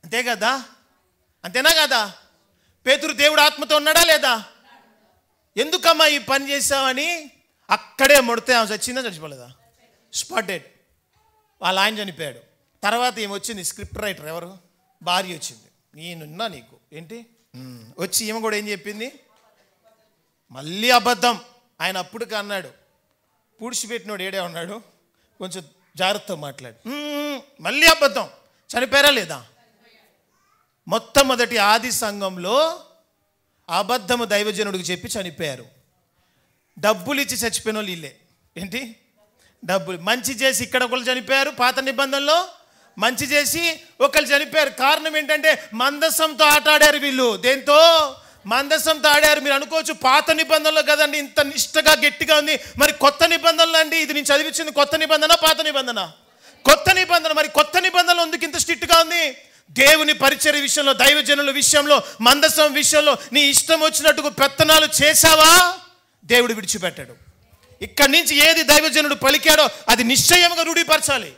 అంతే కదా? అంతేనా కదా? పేతురు దేవుడు ఆత్మతో ఉన్నాడా లేదా? ఎందుకమ్మా ఈ పని చేసావని అక్కడే ముడితే ఆమె చచ్చిందా చచ్చిపోలేదా? Spot dead. వాళ్ళ ఆయన చనిపోయాడు. తర్వాత ఏమి వచ్చింది? స్క్రిప్ట్ రైటర్ ఎవరు? భార్య వచ్చింది. నేనున్నా నీకు ఏంటి వచ్చి ఈమె కూడా ఏం చెప్పింది? మళ్ళీ అబద్ధం. ఆయన అప్పుడు అన్నాడు, పూడ్చిపెట్టినోడు ఏడే ఉన్నాడు, కొంచెం జాగ్రత్తగా మాట్లాడు. మళ్ళీ అబద్ధం. చనిపోయారా లేదా? మొట్టమొదటి ఆది సంఘంలో అబద్ధము దైవజనుడికి చెప్పి చనిపోయారు. డబ్బులు ఇచ్చి చచ్చిపోయిన వాళ్ళు వీళ్ళే. ఏంటి? డబ్బులు. మంచి చేసి ఇక్కడ ఒకళ్ళు చనిపోయారు, పాత నిబంధనలో మంచి చేసి ఒకళ్ళు చనిపోయారు. కారణం ఏంటంటే మందసంతో ఆట ఆడారు వీళ్ళు. దేంతో? మందసంతో ఆడారు. మీరు అనుకోవచ్చు పాత నిబంధనలో కదండి ఇంత నిష్టగా గట్టిగా ఉంది, మరి కొత్త నిబంధనలు అండి. ఇది నేను చదివించింది కొత్త నిబంధన, పాత నిబంధన? కొత్త నిబంధన. మరి కొత్త నిబంధనలో ఎందుకు ఇంత స్ట్రిక్ట్గా ఉంది? దేవుని పరిచర్య విషయంలో, దైవజనుల విషయంలో, మందసం విషయంలో నీ ఇష్టం వచ్చినట్టుగా పెత్తనాలు చేశావా, దేవుడు విడిచిపెట్టాడు. ఇక్కడి నుంచి ఏది దైవజనుడు పలికాడో అది నిశ్చయంగా రూఢీపరచాలి.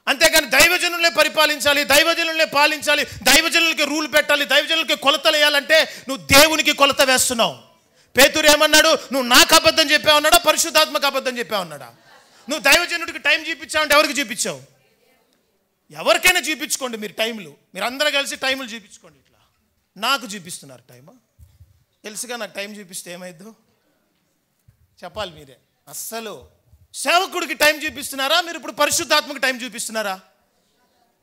అంతేకాని దైవజనులే పరిపాలించాలి, దైవజనులే పాలించాలి, దైవజనులకి రూల్ పెట్టాలి, దైవజనులకి కొలతలు వేయాలంటే నువ్వు దేవునికి కొలత వేస్తున్నావు. పేతురు ఏమన్నాడు? నువ్వు నాకు అబద్ధం చెప్పావన్నాడా, పరిశుద్ధాత్మకు అబద్ధం చెప్పావన్నాడా? నువ్వు దైవజనుడికి టైం చూపించావంటే ఎవరికి చూపించావు? ఎవరికైనా చూపించుకోండి మీరు టైంలు, మీరు అందరూ కలిసి టైంలు చూపించుకోండి. ఇట్లా నాకు చూపిస్తున్నారు టైమా? తెలుసుగా నాకు టైం చూపిస్తే ఏమైద్దో చెప్పాలి మీరే. అస్సలు సేవకుడికి టైం చూపిస్తున్నారా, మీరు ఇప్పుడు పరిశుద్ధాత్మకు టైం చూపిస్తున్నారా?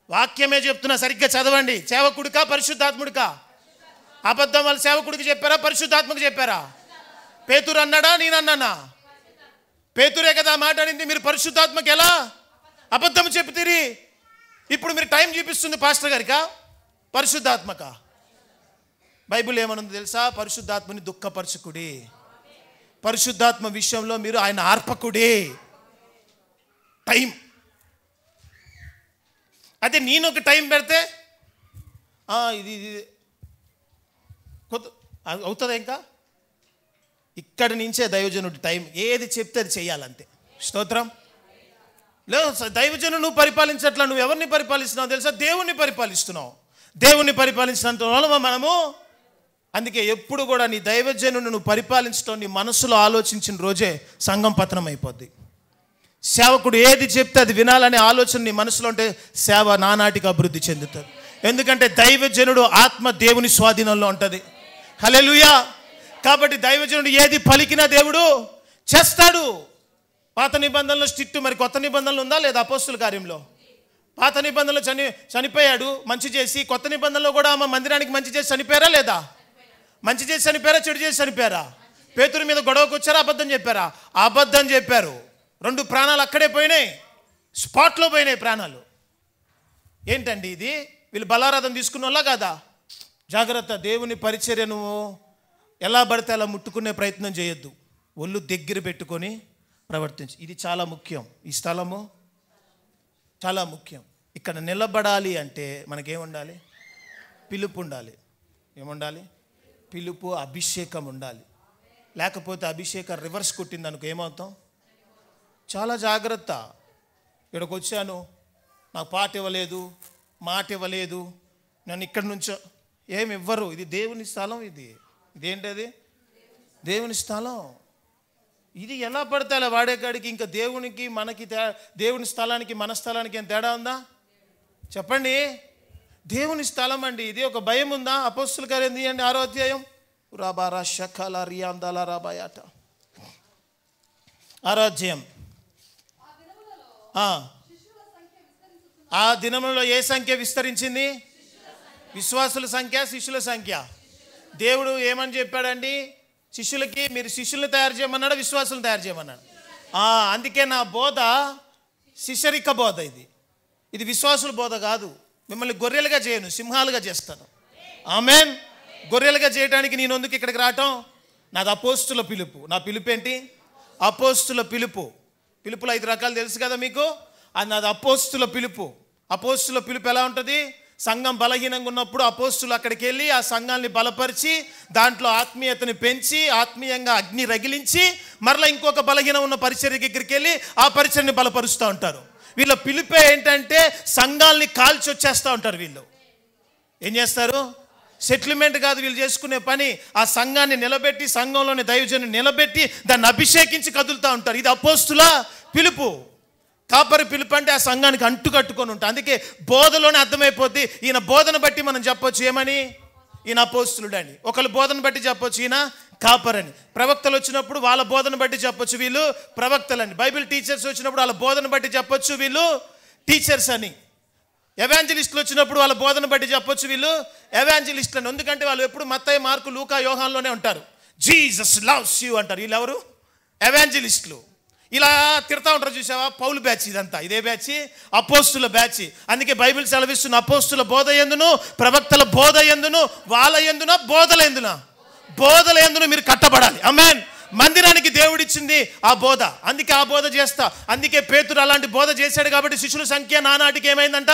వాక్యమే చెప్తున్నా, సరిగ్గా చదవండి. సేవకుడికా పరిశుద్ధాత్ముడికా? అబద్ధం వాళ్ళు సేవకుడికి చెప్పారా, పరిశుద్ధాత్మకు చెప్పారా? పేతురు అన్నాడా, నేను అన్నానా? పేతురే కదా మాట్లాడింది. మీరు పరిశుద్ధాత్మకి ఎలా అబద్ధం చెప్తీరి? ఇప్పుడు మీరు టైం చూపిస్తుంది పాస్టర్ గారికా, పరిశుద్ధాత్మకా? బైబిల్ ఏమనుంది తెలుసా? పరిశుద్ధాత్మని దుఃఖపరచుకుడి. పరిశుద్ధాత్మ విషయంలో మీరు ఆయన ఆర్పకుడే. టైం అదే నేను ఒక టైం పెడితే ఇది కొత్త అవుతుందా? ఇంకా ఇక్కడి నుంచే దైవజనుడి టైం ఏది చెప్తే అది చెయ్యాలంతే. స్తోత్రం. లేదు దైవజను నువ్వు పరిపాలించట్లా, నువ్వు ఎవరిని పరిపాలిస్తున్నావు తెలుసా? దేవుణ్ణి పరిపాలిస్తున్నావు. దేవుణ్ణి పరిపాలించినంత వల్ల మనము, అందుకే ఎప్పుడు కూడా నీ దైవజనుని నువ్వు పరిపాలించడం నీ మనసులో ఆలోచించిన రోజే సంఘం పతనం అయిపోద్ది. సేవకుడు ఏది చెప్తే అది వినాలనే ఆలోచన నీ మనసులో ఉంటే సేవ నానాటికి అభివృద్ధి చెందుతుంది. ఎందుకంటే దైవజనుడు ఆత్మ దేవుని స్వాధీనంలో ఉంటుంది. హల్లెలూయా. కాబట్టి దైవజనుడు ఏది పలికినా దేవుడు చేస్తాడు. పాత నిబంధనలో స్ట్రిక్ట్, మరి కొత్త నిబంధనలు ఉందా లేదా? అపోస్తుల కార్యంలో పాత నిబంధనలో చనిపోయాడు మంచి చేసి, కొత్త నిబంధనలో కూడా ఆమె మందిరానికి మంచి చేసి చనిపోయారా లేదా? మంచి చేసి చనిపోయారా, చెడు చేసి చనిపోయారా? పేతురు మీద గొడవకు వచ్చారా, అబద్ధం చెప్పారా? అబద్ధం చెప్పారు. 2 ప్రాణాలు అక్కడే పోయినాయి, స్పాట్లో పోయినాయి ప్రాణాలు. ఏంటండి ఇది? వీళ్ళు బలారాధన తీసుకున్న వాళ్ళ కాదా? జాగ్రత్త. దేవుని పరిచర్యను ఎలా పడితే అలా ముట్టుకునే ప్రయత్నం చేయొద్దు. ఒళ్ళు దగ్గర పెట్టుకొని ప్రవర్తించు. ఇది చాలా ముఖ్యం. ఈ స్థలము చాలా ముఖ్యం. ఇక్కడ నిలబడాలి అంటే మనకేముండాలి? పిలుపు ఉండాలి. ఏముండాలి? పిలుపు, అభిషేకం ఉండాలి. లేకపోతే అభిషేకం రివర్స్ కొట్టింది అనుకో ఏమవుతాం? చాలా జాగ్రత్త. ఇక్కడికి వచ్చాను, నాకు పాట ఇవ్వలేదు, మాట ఇవ్వలేదు, నన్ను ఇక్కడి నుంచో ఏమి ఇవ్వరు. ఇది దేవుని స్థలం. ఇదేంటది? దేవుని స్థలం. ఇది ఎలా పడితే అలా వాడేకాడికి ఇంకా దేవునికి మనకి దేవుని స్థలానికి మన స్థలానికి ఏం తేడా ఉందా? చెప్పండి. దేవుని స్థలం అండి ఇది. ఒక భయం ఉందా? అపోస్తుల కార్యం తీయండి 6వ అధ్యాయం. రాబారా షకాల రియాందాల రాబాయాట 6వ అధ్యాయం. ఆ దినములలో ఏ సంఖ్య విస్తరించింది? విశ్వాసుల సంఖ్య, శిష్యుల సంఖ్య. దేవుడు ఏమని చెప్పాడండి? శిష్యులకి మీరు శిష్యులను తయారు చేయమన్నాడు, విశ్వాసులను తయారు చేయమన్నాడు. అందుకే నా బోధ శిష్యరిక బోధ. ఇది విశ్వాసుల బోధ కాదు. మిమ్మల్ని గొర్రెలుగా చేయను, సింహాలుగా చేస్తాను. ఆమేన్. గొర్రెలుగా చేయడానికి నేను ఎందుకు ఇక్కడికి రావటం? నాది అపోస్తుల పిలుపు. నా పిలుపు ఏంటి? అపోస్తుల పిలుపు. పిలుపులు 5 రకాలు తెలుసు కదా మీకు. అది నాది అపోస్తుల పిలుపు. అపోస్తుల పిలుపు ఎలా ఉంటుంది? సంఘం బలహీనంగా ఉన్నప్పుడు అపోస్తులు అక్కడికి వెళ్ళి ఆ సంఘాన్ని బలపరిచి దాంట్లో ఆత్మీయతని పెంచి ఆత్మీయంగా అగ్ని రగిలించి మరలా ఇంకొక బలహీనం ఉన్న పరిచర్య దగ్గరికి వెళ్ళి ఆ పరిచర్ని బలపరుస్తూ ఉంటారు. వీళ్ళ పిలుపే ఏంటంటే సంఘాలని కాల్చి వచ్చేస్తూ ఉంటారు. వీళ్ళు ఏం చేస్తారు? సెటిల్మెంట్ కాదు వీళ్ళు చేసుకునే పని. ఆ సంఘాన్ని నిలబెట్టి, సంఘంలోని దైవజనుని నిలబెట్టి దాన్ని అభిషేకించి కదులుతూ ఉంటారు. ఇది అపోస్తుల పిలుపు. కాపరి పిలుపు అంటే ఆ సంఘానికి అంటు కట్టుకొని ఉంటాం. అందుకే బోధలోనే అర్థమైపోద్ది. ఈయన బోధన బట్టి మనం చెప్పొచ్చు ఏమని? ఈయన అపోస్తులుడని. ఒకళ్ళు బోధన బట్టి చెప్పొచ్చు ఈయన కాపరని. ప్రవక్తలు వచ్చినప్పుడు వాళ్ళ బోధన బట్టి చెప్పొచ్చు వీళ్ళు ప్రవక్తలని. బైబిల్ టీచర్స్ వచ్చినప్పుడు వాళ్ళ బోధన బట్టి చెప్పొచ్చు వీళ్ళు టీచర్స్ అని. ఎవాంజలిస్టులు వచ్చినప్పుడు వాళ్ళ బోధన బట్టి చెప్పొచ్చు వీళ్ళు ఎవాంజలిస్టులని. ఎందుకంటే వాళ్ళు ఎప్పుడు మత్తయి, మార్కు, లూకా, యోహాన్లోనే ఉంటారు. జీసస్ లవ్స్ యూ అంటారు. వీళ్ళు ఎవరు? ఎవాంజలిస్టులు ఇలా తిడతా ఉంటారు చూసావా. పౌలు బ్యాచ్ ఇదంతా. ఇదే బ్యాచ్ అపోస్తుల బ్యాచ్. అందుకే బైబిల్ సెలవిస్తున్న అపోస్తుల బోధ ఎందును, ప్రవక్తల బోధ ఎందును, వాళ్ళ ఎందున, బోధల ఎందును మీరు కట్టబడాలి. ఆమేన్. మందిరానికి దేవుడిచ్చింది ఆ బోధ. అందుకే ఆ బోధ చేస్తా. అందుకే పేతురు అలాంటి బోధ చేశాడు కాబట్టి శిష్యుల సంఖ్య నానాటికి ఏమైందంట?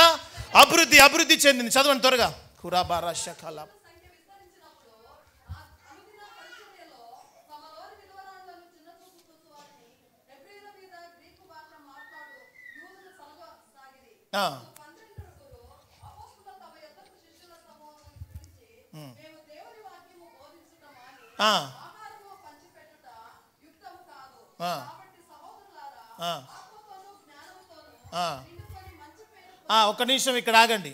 అభివృద్ధి చెందింది. చదవండి త్వరగా. ఖురాబారాషకలా. ఒక నిమిషం ఇక్కడ ఆగండి.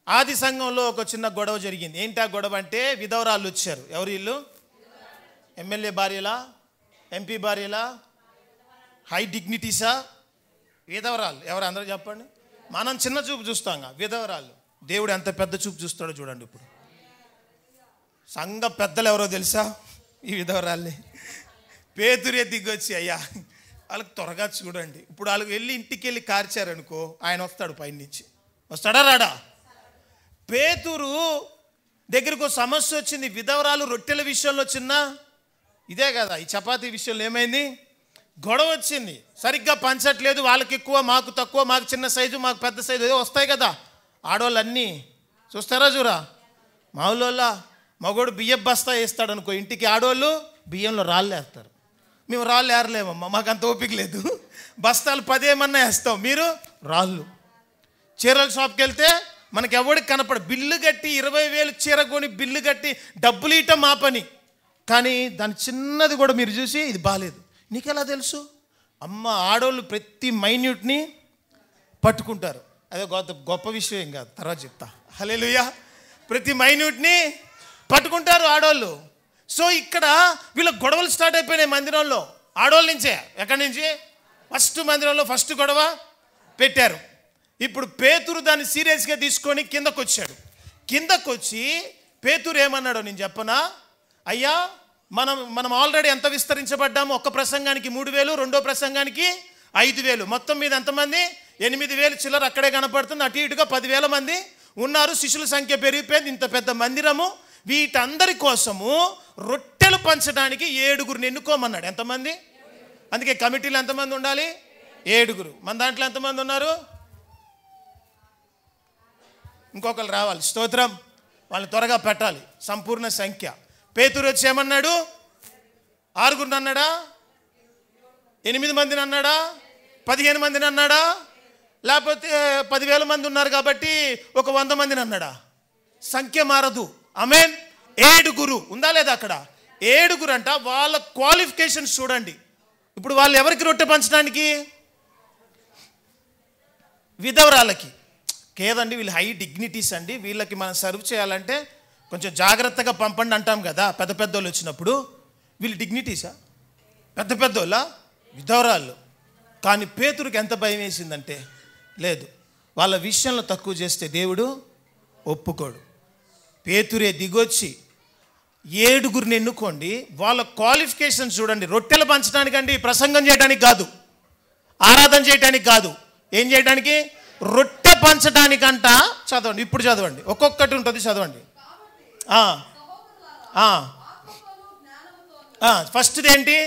ఆది సంఘంలో ఒక చిన్న గొడవ జరిగింది. ఏంటి ఆ గొడవ అంటే, విధవరాళ్ళు వచ్చారు. ఎవరు వీళ్ళు? ఎమ్మెల్యే భార్యలా, ఎంపీ భార్యలా, హై డిగ్నిటీసా? విధవరాళ్ళు ఎవరు? అందరూ చెప్పండి. మనం చిన్న చూపు చూస్తాం, విధవరాళ్ళు దేవుడు ఎంత పెద్ద చూపు చూస్తాడో చూడండి. ఇప్పుడు సంఘ పెద్దలు ఎవరో తెలుసా? ఈ విధవరాళ్ళే. పేతురే దిగొచ్చి, అయ్యా వాళ్ళకి త్వరగా చూడండి. ఇప్పుడు వాళ్ళకి వెళ్ళి ఇంటికి వెళ్ళి కార్చారనుకో, ఆయన వస్తాడు పైన నుంచి. వస్తాడా రాడా? పేతురు దగ్గరకు సమస్య వచ్చింది. విధవరాలు రొట్టెల విషయంలో చిన్న ఇదే కదా, ఈ చపాతీ విషయంలో ఏమైంది? గొడవ వచ్చింది. సరిగ్గా పంచట్లేదు. వాళ్ళకి ఎక్కువ, మాకు తక్కువ, మాకు చిన్న సైజు, మాకు పెద్ద సైజు ఏదో వస్తాయి కదా. ఆడవాళ్ళు అన్నీ చూస్తారా చూరా? మావులోళ్ళ మగోడు బియ్యం బస్తా వేస్తాడు అనుకో ఇంటికి, ఆడవాళ్ళు బియ్యంలో రాళ్ళు వేస్తారు. మేము రాళ్ళు ఏరలేమమ్మా, మాకు అంత ఓపిక లేదు. బస్తాలు 10 ఏమన్నా వేస్తాం, మీరు రాళ్ళు. చీరల షాప్కి వెళ్తే మనకి ఎవరికి కనపడ, బిల్లు కట్టి 20,000 చీర కొని బిల్లు కట్టి డబ్బులు ఇయటం మా పని. కానీ దాని చిన్నది కూడా మీరు చూసి ఇది బాగాలేదు. నీకెలా తెలుసు? అమ్మ, ఆడవాళ్ళు ప్రతి మైన్యూట్ని పట్టుకుంటారు. అదే గొప్ప విషయం ఏం కాదు, తర్వాత చెప్తా. హల్లెలూయా. ప్రతి మైన్యూట్ని పట్టుకుంటారు ఆడవాళ్ళు. సో ఇక్కడ వీళ్ళ గొడవలు స్టార్ట్ అయిపోయినాయి మందిరంలో. ఆడవాళ్ళ నుంచే. ఎక్కడి నుంచి? మందిరంలో ఫస్ట్ గొడవ పెట్టారు. ఇప్పుడు పేతురు దాన్ని సీరియస్గా తీసుకొని కిందకు వచ్చాడు. కిందకు వచ్చి పేతురు ఏమన్నాడో నేను చెప్పనా? అయ్యా, మనం ఆల్రెడీ ఎంత విస్తరించబడ్డాము? ఒక్క ప్రసంగానికి 3,000, రెండో ప్రసంగానికి 5,000, మొత్తం మీద ఎంతమంది? 8,000 చిల్లర అక్కడే కనపడుతుంది. అటు ఇటుగా 10,000 మంది ఉన్నారు. శిష్యుల సంఖ్య పెరిగిపోయింది. ఇంత పెద్ద మందిరము. వీటందరి కోసము రొట్టెలు పంచడానికి 7గురిని ఎన్నుకోమన్నాడు. ఎంతమంది? అందుకే కమిటీలు ఎంతమంది ఉండాలి? 7. మన దాంట్లో ఎంతమంది ఉన్నారు? ఇంకొకరు రావాలి. స్తోత్రం. వాళ్ళని త్వరగా పెట్టాలి, సంపూర్ణ సంఖ్య. పేతురు వచ్చి ఏమన్నాడు? 6 అన్నాడా? 8 మందిని అన్నాడా? 15 మందిని అన్నాడా? లేకపోతే 10,000 మంది ఉన్నారు కాబట్టి ఒక 100 మందిని అన్నాడా? సంఖ్య మారదు. ఆమేన్. 7 ఉందా లేదా అక్కడ? 7 అంట. వాళ్ళ క్వాలిఫికేషన్స్ చూడండి. ఇప్పుడు వాళ్ళు ఎవరికి రొట్టె పంచడానికి? విధవరాలకి. కేదండి, వీళ్ళు హై డిగ్నిటీస్ అండి, వీళ్ళకి మనం సర్వ్ చేయాలంటే కొంచెం జాగ్రత్తగా పంపండి అంటాం కదా పెద్ద పెద్దోళ్ళు వచ్చినప్పుడు. వీళ్ళు డిగ్నిటీసా? పెద్ద పెద్దోళ్ళ? విధవరాళ్ళు. కానీ పేతురుకి ఎంత భయం వేసిందంటే, లేదు, వాళ్ళ విషయంలో తక్కువ చేస్తే దేవుడు ఒప్పుకోడు. పేతురే దిగొచ్చి 7గురిని ఎన్నుకోండి. వాళ్ళ క్వాలిఫికేషన్స్ చూడండి. రొట్టెలు పంచడానికండి, ప్రసంగం చేయడానికి కాదు, ఆరాధన చేయడానికి కాదు. ఏం చేయడానికి? రొట్టె పంచడానికంట. చదవండి, ఇప్పుడు చదవండి, ఒక్కొక్కటి ఉంటుంది, చదవండి. ఫస్ట్ది ఏంటి?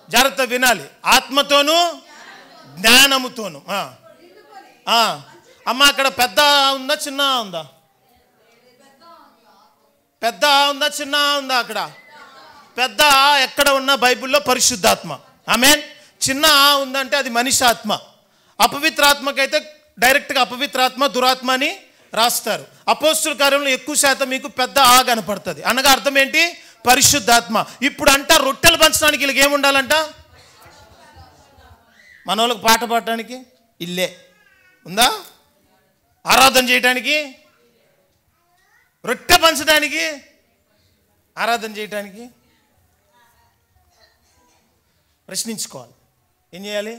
జాగ్రత్త వినాలి. ఆత్మతోనూ జ్ఞానముతోను. అమ్మ, అక్కడ పెద్ద ఉందా చిన్న ఉందా? పెద్ద ఉందా చిన్న ఉందా? అక్కడ పెద్ద ఎక్కడ ఉన్న బైబిల్లో పరిశుద్ధాత్మ. ఆమేన్. చిన్న ఉందంటే అది మనిషి ఆత్మ. అపవిత్రాత్మకైతే డైరెక్ట్గా అపవిత్రాత్మ, దురాత్మ అని రాస్తారు. అపోస్తుల కార్యంలో ఎక్కువ శాతం మీకు పెద్ద కనపడుతుంది. అనగా అర్థం ఏంటి? పరిశుద్ధాత్మ. ఇప్పుడు అంట రొట్టెలు పంచడానికి వీళ్ళకి ఏముండాలంట? మన వాళ్ళకి పాట పాడటానికి ఇల్లే ఉందా? ఆరాధన చేయటానికి, రొట్టె పంచడానికి, ఆరాధన చేయటానికి ప్రశ్నించుకోవాలి. ఏం చేయాలి?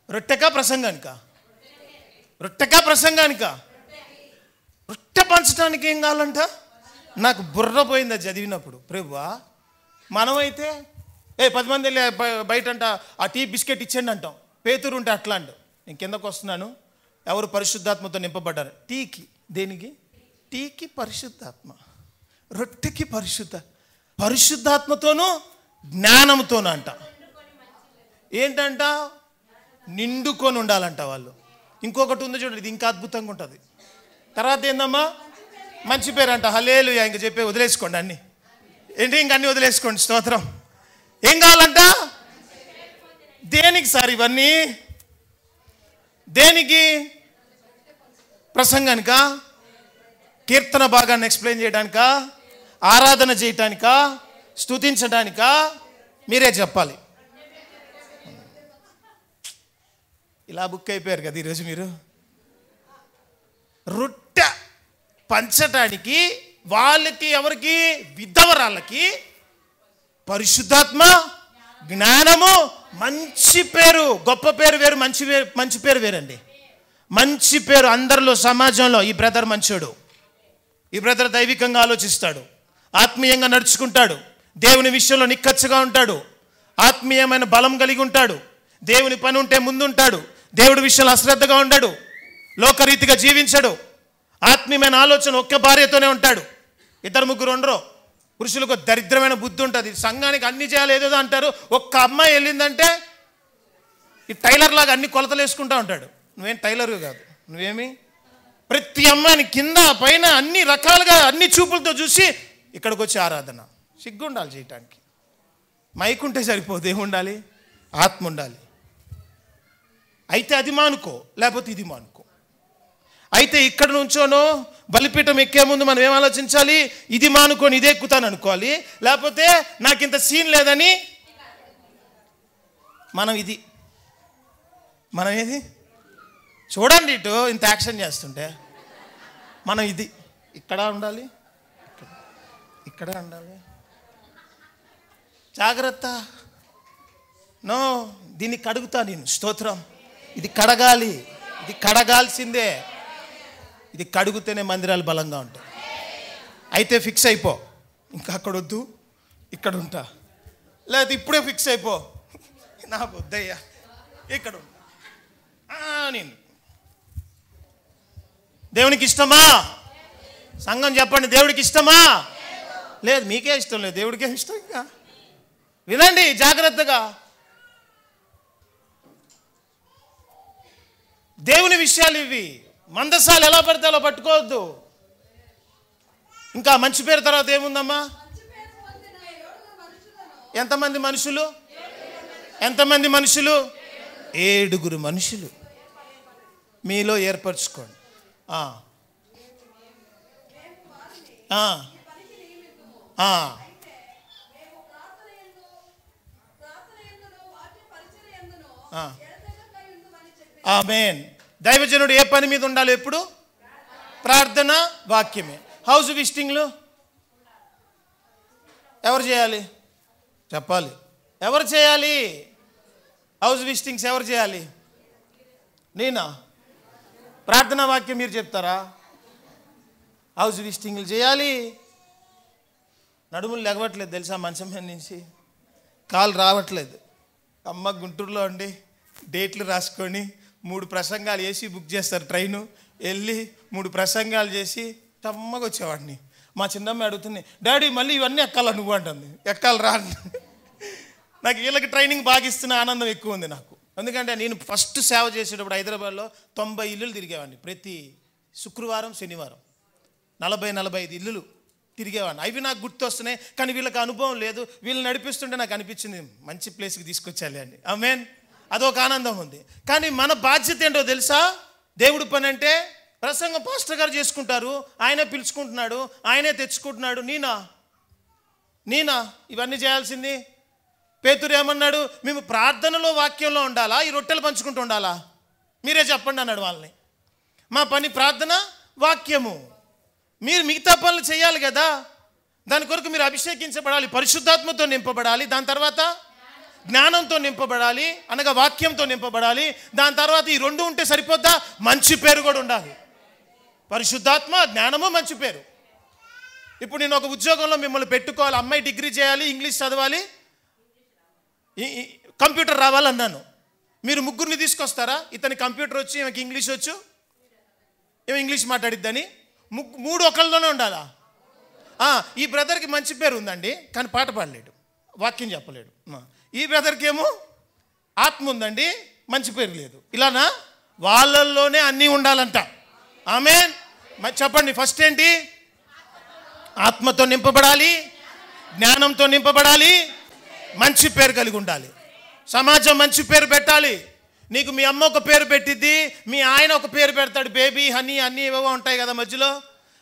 రొట్టెకా ప్రసంగానికా? రొట్టెకా ప్రసంగానికా? రొట్టె పంచడానికి ఏం కావాలంట? నాకు బుర్ర పోయిందా చదివినప్పుడు. ప్రభువా, మనమైతే 10 మంది బయట అంట ఆ టీ బిస్కెట్ ఇచ్చేయండి అంటాం. పేతురు ఉంటే అట్లా అండు. నేను కిందకు వస్తున్నాను. ఎవరు పరిశుద్ధాత్మతో నింపబడ్డారు? టీకి. దేనికి? టీకి పరిశుద్ధాత్మ, రొట్టెకి పరిశుద్ధాత్మతోనూ జ్ఞానంతోనూ అంట. ఏంటంట? నిండుకొని ఉండాలంట వాళ్ళు. ఇంకొకటి ఉంది చూడండి, ఇది ఇంకా అద్భుతంగా ఉంటుంది. తర్వాత ఏందమ్మా? మంచి పేరు అంట. హల్లెలూయా. ఇంక చెప్పే వదిలేసుకోండి అన్నీ. ఏంటి? ఇంక అన్నీ వదిలేసుకోండి. స్తోత్రం. ఏం కావాలంట? దేనికి సార్ ఇవన్నీ? దేనికి? ప్రసంగానిక? కీర్తన భాగాన్ని ఎక్స్ప్లెయిన్ చేయడానికా? ఆరాధన చేయటానికా? స్తుతించడానికా? మీరే చెప్పాలి. ఇలా బుక్ అయిపోయారు కదా ఈరోజు మీరు. రొట్టె పంచటానికి వాళ్ళకి, ఎవరికి? విధవరాళ్ళకి పరిశుద్ధాత్మ, జ్ఞానము, మంచి పేరు. గొప్ప పేరు వేరు, మంచి పేరు వేరండి. మంచి పేరు అందరిలో, సమాజంలో ఈ బ్రదర్ మంచోడు, ఈ బ్రదర్ దైవికంగా ఆలోచిస్తాడు, ఆత్మీయంగా నడుచుకుంటాడు, దేవుని విషయంలో నిక్కచ్చగా ఉంటాడు, ఆత్మీయమైన బలం కలిగి ఉంటాడు, దేవుని పని ఉంటే ముందుంటాడు, దేవుడి విషయంలో అశ్రద్ధగా ఉండడు, లోకరీతిగా జీవించడు, ఆత్మీయమైన ఆలోచన ఒక్క భార్యతోనే ఉంటాడు, 2-3 ఉండరు. పురుషులకు దరిద్రమైన బుద్ధి ఉంటుంది. సంఘానికి అన్ని చేయాలి ఏదేదో అంటారు. ఒక్క అమ్మాయి వెళ్ళిందంటే ఈ టైలర్ లాగా అన్ని కొలతలు వేసుకుంటా ఉంటాడు. నువ్వేం టైలర్ కాదు, నువ్వేమి ప్రతి అమ్మాయిని కింద పైన అన్ని రకాలుగా అన్ని చూపులతో చూసి ఇక్కడికి వచ్చి ఆరాధన. సిగ్గు ఉండాలి చేయటానికి. మైక్ ఉంటే సరిపోదు, ఏముండాలి? ఆత్మ ఉండాలి. అయితే అది మానుకో, లేకపోతే ఇది మానుకో. అయితే ఇక్కడ నుంచోనో బలిపీఠం ఎక్కే ముందు మనం ఏం ఆలోచించాలి? ఇది మానుకొని ఇదే ఎక్కుతాను అనుకోవాలి, లేకపోతే నాకు ఇంత సీన్ లేదని మనం ఏది చూడండి. ఇటు ఇంత యాక్షన్ చేస్తుంటే మనం ఇది ఇక్కడ ఉండాలి, ఇక్కడ ఉండాలి. జాగ్రత్త. నో, దీన్ని కడుగుతా నేను. స్తోత్రం. ఇది కడగాలి, ఇది కడగాల్సిందే. ఇది కడుగుతేనే మందిరాలు బలంగా ఉంటాయి. అయితే ఫిక్స్ అయిపో, ఇంకా అక్కడ వద్దు, ఇక్కడ ఉంటా. లేదా ఇప్పుడే ఫిక్స్ అయిపో, నాకు వద్దయ్యా, ఇక్కడ ఉంటా. నేను దేవునికి ఇష్టమా? సంఘం చెప్పండి, దేవుడికి ఇష్టమా? లేదు, మీకే ఇష్టం లేదు, దేవుడికే ఇష్టం. ఇంకా వినండి జాగ్రత్తగా. దేవుని విషయాలు ఇవి. మందసాలు ఎలా పడితే అలా పట్టుకోవద్దు. ఇంకా మంచి పేరు తర్వాత ఏముందమ్మా? ఎంతమంది మనుషులు? 7 మనుషులు మీలో ఏర్పరచుకోండి. ఆమేన్. దైవజనుడు ఏ పని మీద ఉండాలి ఎప్పుడు? ప్రార్థన, వాక్యమే. హౌస్ విజిటింగ్లు ఎవరు చేయాలి? చెప్పాలి. ఎవరు చేయాలి? హౌస్ విజిటింగ్స్ ఎవరు చేయాలి? నేనా? ప్రార్థన, వాక్యం మీరు చెప్తారా? హౌస్ విజిటింగ్లు చేయాలి. నడుములు లెగవట్లేదు తెలుసా, మంచం మీద నుంచి కాలు రావట్లేదు. అమ్మ గుంటూరులో ఉండి డేట్లు రాసుకొని 3 ప్రసంగాలు వేసి బుక్ చేస్తారు ట్రైను. వెళ్ళి 3 ప్రసంగాలు చేసి తమ్మగా వచ్చేవాడిని. మా చిన్నమ్మ అడుగుతుంది, డాడీ మళ్ళీ ఇవన్నీ ఎక్కాలా నువ్వు అంటుంది. ఎక్కాలి రా. నాకు వీళ్ళకి ట్రైనింగ్ బాగా ఇస్తున్న ఆనందం ఎక్కువ ఉంది నాకు. ఎందుకంటే నేను ఫస్ట్ సేవ చేసేటప్పుడు హైదరాబాద్లో 90 ఇల్లులు తిరిగేవాడిని. ప్రతి శుక్రవారం, శనివారం 40-45 ఇల్లులు తిరిగేవాడిని. అవి నాకు గుర్తొస్తున్నాయి, కానీ వీళ్ళకి అనుభవం లేదు. వీళ్ళు నడిపిస్తుంటే నాకు అనిపించింది మంచి ప్లేస్కి తీసుకొచ్చాలి అని. ఆమేన్. అదొక ఆనందం ఉంది. కానీ మన బాధ్యత ఏంటో తెలుసా? దేవుడి పని అంటే ప్రసంగం పాస్టర్ గారు చేసుకుంటారు, ఆయనే పిలుచుకుంటున్నాడు, ఆయనే తెచ్చుకుంటున్నాడు. నేనా ఇవన్నీ చేయాల్సింది? పేతురు ఏమన్నాడు? మేము ప్రార్థనలో, వాక్యంలో ఉండాలా, ఈ రొట్టెలు పంచుకుంటూ ఉండాలా? మీరే చెప్పండి అన్నాడు వాళ్ళని. మా పని ప్రార్థన, వాక్యము. మీరు మిగతా పనులు చేయాలి కదా. దాని కొరకు మీరు అభిషేకించబడాలి, పరిశుద్ధాత్మతో నింపబడాలి, దాని తర్వాత జ్ఞానంతో నింపబడాలి, అనగా వాక్యంతో నింపబడాలి. దాని తర్వాత ఈ 2 ఉంటే సరిపోద్దా? మంచి పేరు కూడా ఉండాలి. పరిశుద్ధాత్మ, జ్ఞానము, మంచి పేరు. ఇప్పుడు నేను ఒక ఉద్యోగంలో మిమ్మల్ని పెట్టుకోవాలి. అమ్మాయి డిగ్రీ చేయాలి, ఇంగ్లీష్ చదవాలి, కంప్యూటర్ రావాలన్నాను. మీరు ముగ్గురిని తీసుకొస్తారా? ఇతని కంప్యూటర్ వచ్చి ఈమెకి ఇంగ్లీష్ వచ్చు, ఏమో ఇంగ్లీష్ మాట్లాడిద్దని. మూడు ఒకళ్ళలోనే ఉండాలా? ఈ బ్రదర్కి మంచి పేరు ఉందండి కానీ పాట పాడలేడు, వాక్యం చెప్పలేడు. ఈ బ్రదర్కి ఏమో ఆత్మ ఉందండి, మంచి పేరు లేదు. ఇలానా? వాళ్ళల్లోనే అన్నీ ఉండాలంట. ఆమేన్. చెప్పండి, ఫస్ట్ ఏంటి? ఆత్మతో నింపబడాలి, జ్ఞానంతో నింపబడాలి, మంచి పేరు కలిగి ఉండాలి. సమాజం మంచి పేరు పెట్టాలి. నీకు మీ అమ్మ ఒక పేరు పెట్టిద్ది, మీ ఆయన ఒక పేరు పెడతాడు, బేబీ, హనీ అన్నీ ఏవో ఉంటాయి కదా మధ్యలో,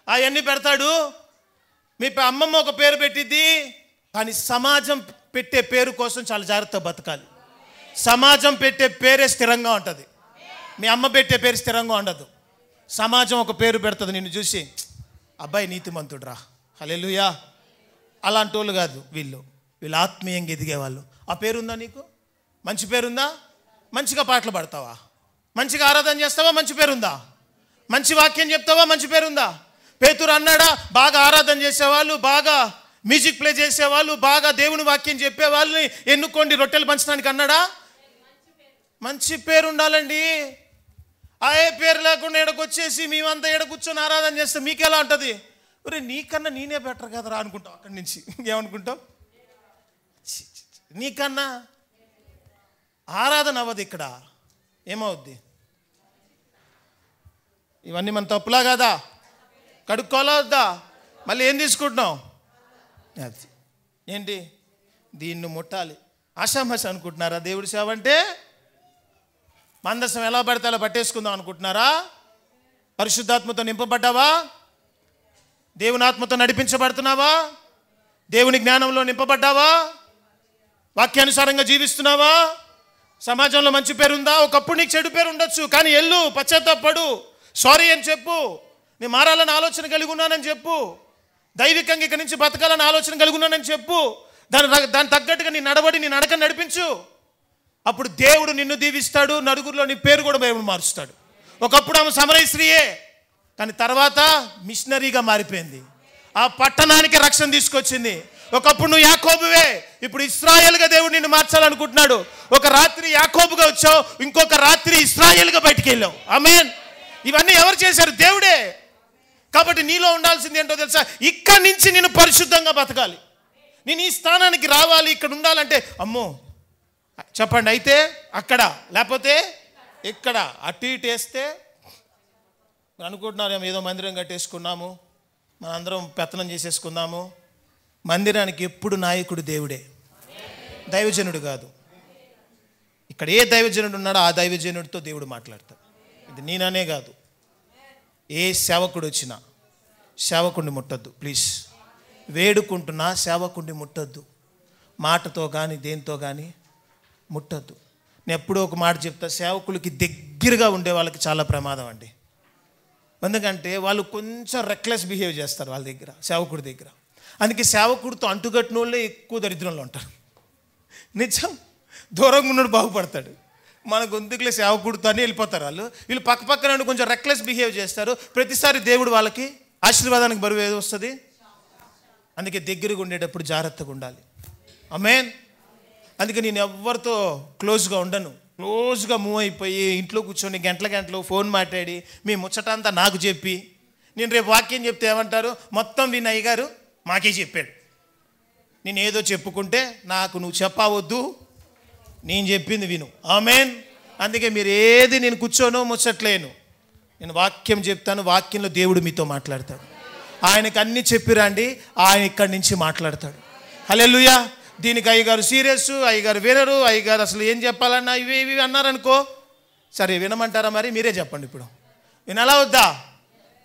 అవన్నీ పెడతాడు. మీ అమ్మమ్మ ఒక పేరు పెట్టిద్ది. కానీ సమాజం పెట్టే పేరు కోసం చాలా జాగ్రత్తగా బతకాలి. సమాజం పెట్టే పేరే స్థిరంగా ఉంటుంది, మీ అమ్మ పెట్టే పేరు స్థిరంగా ఉండదు. సమాజం ఒక పేరు పెడుతుంది నిన్ను చూసి, అబ్బాయి నీతిమంతుడు రా, హల్లెలూయా. అలాంటి వాళ్ళు కాదు వీళ్ళు ఆత్మీయంగా ఎదిగేవాళ్ళు. ఆ పేరుందా నీకు? మంచి పేరుందా? మంచిగా పాటలు పాడతావా? మంచిగా ఆరాధన చేస్తావా? మంచి పేరుందా? మంచి వాక్యం చెప్తావా? మంచి పేరుందా? పేతురు అన్నాడా, బాగా ఆరాధన చేసేవాళ్ళు, బాగా మ్యూజిక్ ప్లే చేసేవాళ్ళు, బాగా దేవుని వాక్యం చెప్పే వాళ్ళని ఎన్నుకోండి రొట్టెలు పంచడానికి అన్నాడా? మంచి పేరు ఉండాలండి. ఏ పేరు లేకుండా ఎడకొచ్చేసి మేమంతా ఎడ కూర్చొని ఆరాధన చేస్తే మీకెలా ఉంటుంది? ఒరే నీకన్నా నేనే బెటర్ కదరా అనుకుంటాం. అక్కడి నుంచి ఏమనుకుంటాం? నీకన్నా ఆరాధన అవ్వదు. ఇక్కడ ఏమవుద్ది? ఇవన్నీ మన తప్పులా కదా? కడుక్కోవాలా వద్దా? మళ్ళీ ఏం తీసుకుంటున్నాం? అది ఏంటి? దీన్ని ముట్టాలి. ఆషామాష అనుకుంటున్నారా దేవుడి సేవ అంటే? మందసం ఎలా పడితే అలా పట్టేసుకుందాం అనుకుంటున్నారా? పరిశుద్ధాత్మతో నింపబడ్డావా? దేవుని ఆత్మతో నడిపించబడుతున్నావా? దేవుని జ్ఞానంలో నింపబడ్డావా? వాక్యానుసారంగా జీవిస్తున్నావా? సమాజంలో మంచి పేరుందా? ఒకప్పుడు నీకు చెడు పేరు ఉండొచ్చు, కానీ ఎల్లు, పశ్చాత్తాపడు, సారీ అని చెప్పు, నేను మారాలని ఆలోచన కలిగి ఉన్నానని చెప్పు, దైవికంగా ఇక్కడి నుంచి బతకాలని ఆలోచన కలిగి ఉన్నానని చెప్పు, దాని తగ్గట్టుగా నీ నడవడి, నీ నడకని నడిపించు. అప్పుడు దేవుడు నిన్ను దీవిస్తాడు, నలుగురిలో నీ పేరు కూడా దేవుడు మారుస్తాడు. ఒకప్పుడు ఆమె సమరయ స్త్రీయే, కానీ తర్వాత మిషనరీగా మారిపోయింది, ఆ పట్టణానికి రక్షణ తీసుకొచ్చింది. ఒకప్పుడు నువ్వు యాకోబువే, ఇప్పుడు ఇశ్రాయేలుగా దేవుడు నిన్ను మార్చాలనుకుంటున్నాడు. ఒక రాత్రి యాకోబుగా వచ్చావు, ఇంకొక రాత్రి ఇశ్రాయేలుగా బయటికి వెళ్ళావు. ఆమేన్. ఇవన్నీ ఎవరు చేశారు? దేవుడే. కాబట్టి నీలో ఉండాల్సింది ఏంటో తెలుసా? ఇక్కడి నుంచి నేను పరిశుద్ధంగా బతకాలి, నేను ఈ స్థానానికి రావాలి, ఇక్కడ ఉండాలంటే అమ్మో చెప్పండి, అయితే అక్కడ, లేకపోతే ఇక్కడ, అటు ఇటు వేస్తే అనుకుంటున్నారేమో ఏదో మందిరం కట్టేసుకున్నాము, మనందరం పెత్తనం చేసేసుకుందాము. మందిరానికి ఎప్పుడు నాయకుడు దేవుడే, దైవజనుడు కాదు. ఇక్కడ ఏ దైవజనుడు ఉన్నాడో ఆ దైవజనుడితో దేవుడు మాట్లాడతాడు. ఇది నేననే కాదు, ఏ సేవకుడు వచ్చినా సేవకుడిని ముట్టద్దు ప్లీజ్. వేడుకుంటున్నా సేవకుడిని ముట్టద్దు, మాటతో కానీ దేంతో కానీ ముట్టద్దు. నేను ఎప్పుడో ఒక మాట చెప్తా, సేవకులకి దగ్గరగా ఉండే వాళ్ళకి చాలా ప్రమాదం అండి. ఎందుకంటే వాళ్ళు కొంచెం రెక్లెస్ బిహేవ్ చేస్తారు వాళ్ళ దగ్గర, సేవకుడి దగ్గర. అందుకే సేవకుడితో అంటుగట్టిన వాళ్ళే ఎక్కువ దరిద్రంలో ఉంటారు. నిజం, దూరంగా ఉన్నాడు బాగుపడతాడు, మన గొంతుకులే సేవకుడితో అని వెళ్ళిపోతారు వాళ్ళు. వీళ్ళు పక్కన కొంచెం రెక్లెస్ బిహేవ్ చేస్తారు. ప్రతిసారి దేవుడు వాళ్ళకి ఆశీర్వాదానికి బరువు ఏదో వస్తుంది. అందుకే దగ్గరగా ఉండేటప్పుడు జాగ్రత్తగా ఉండాలి. ఆమేన్. అందుకే నేను ఎవరితో క్లోజ్గా ఉండను. క్లోజ్గా మూవ్ అయిపోయి ఇంట్లో కూర్చొని గంటలు ఫోన్ మాట్లాడి మీ ముచ్చటంతా నాకు చెప్పి, నేను రేపు వాక్యం చెప్తే ఏమంటారు, మొత్తం వినయ్ గారు మాకే చెప్పాడు. నేను ఏదో చెప్పుకుంటే నాకు నువ్వు చెప్పవద్దు, నేను చెప్పింది విను. ఆమేన్. అందుకే మీరు ఏది నేను కూర్చోను ముచ్చట్లేను, నేను వాక్యం చెప్తాను, వాక్యంలో దేవుడు మీతో మాట్లాడతాడు. ఆయనకు అన్నీ చెప్పిరండి, ఆయన ఇక్కడి నుంచి మాట్లాడతాడు. హల్లెలూయా. దీనికి అయ్యగారు సీరియస్, అయ్యగారు వినరు, అయ్యగారు అసలు ఏం చెప్పాలన్నా ఇవి అన్నారనుకో, సరే వినమంటారా? మరి మీరే చెప్పండి, ఇప్పుడు వినాలా వద్దా?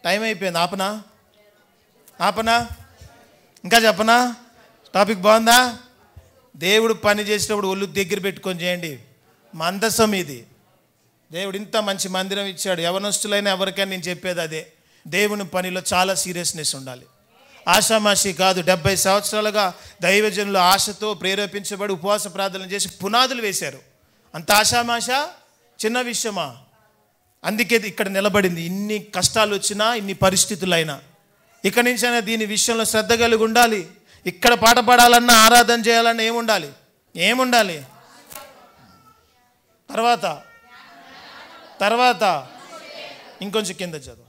టైం అయిపోయింది. ఆపనా ఇంకా చెప్పనా? టాపిక్ బాగుందా? దేవుడు పని చేసేటప్పుడు ఒళ్ళు దగ్గర పెట్టుకొని చేయండి. మందసం ఇది. దేవుడు ఇంత మంచి మందిరం ఇచ్చాడు. యవనస్తులైన ఎవరికైనా నేను చెప్పేది అదే, దేవుని పనిలో చాలా సీరియస్నెస్ ఉండాలి. ఆషామాషి కాదు. 70 సంవత్సరాలుగా దైవజనులు ఆశతో ప్రేరేపించబడి ఉపవాస ప్రార్థనలు చేసి పునాదులు వేశారు. అంత ఆషామాష చిన్న విషయమా? అందుకే ఇక్కడ నిలబడింది. ఇన్ని కష్టాలు వచ్చినా, ఇన్ని పరిస్థితులైనా ఇక్కడి నుంచైనా దీని విషయంలో శ్రద్ధ కలిగి ఉండాలి. ఇక్కడ పాట పాడాలన్నా, ఆరాధన చేయాలన్నా ఏముండాలి? తర్వాత తర్వాత ఇంకొంచెం కింద చదువు.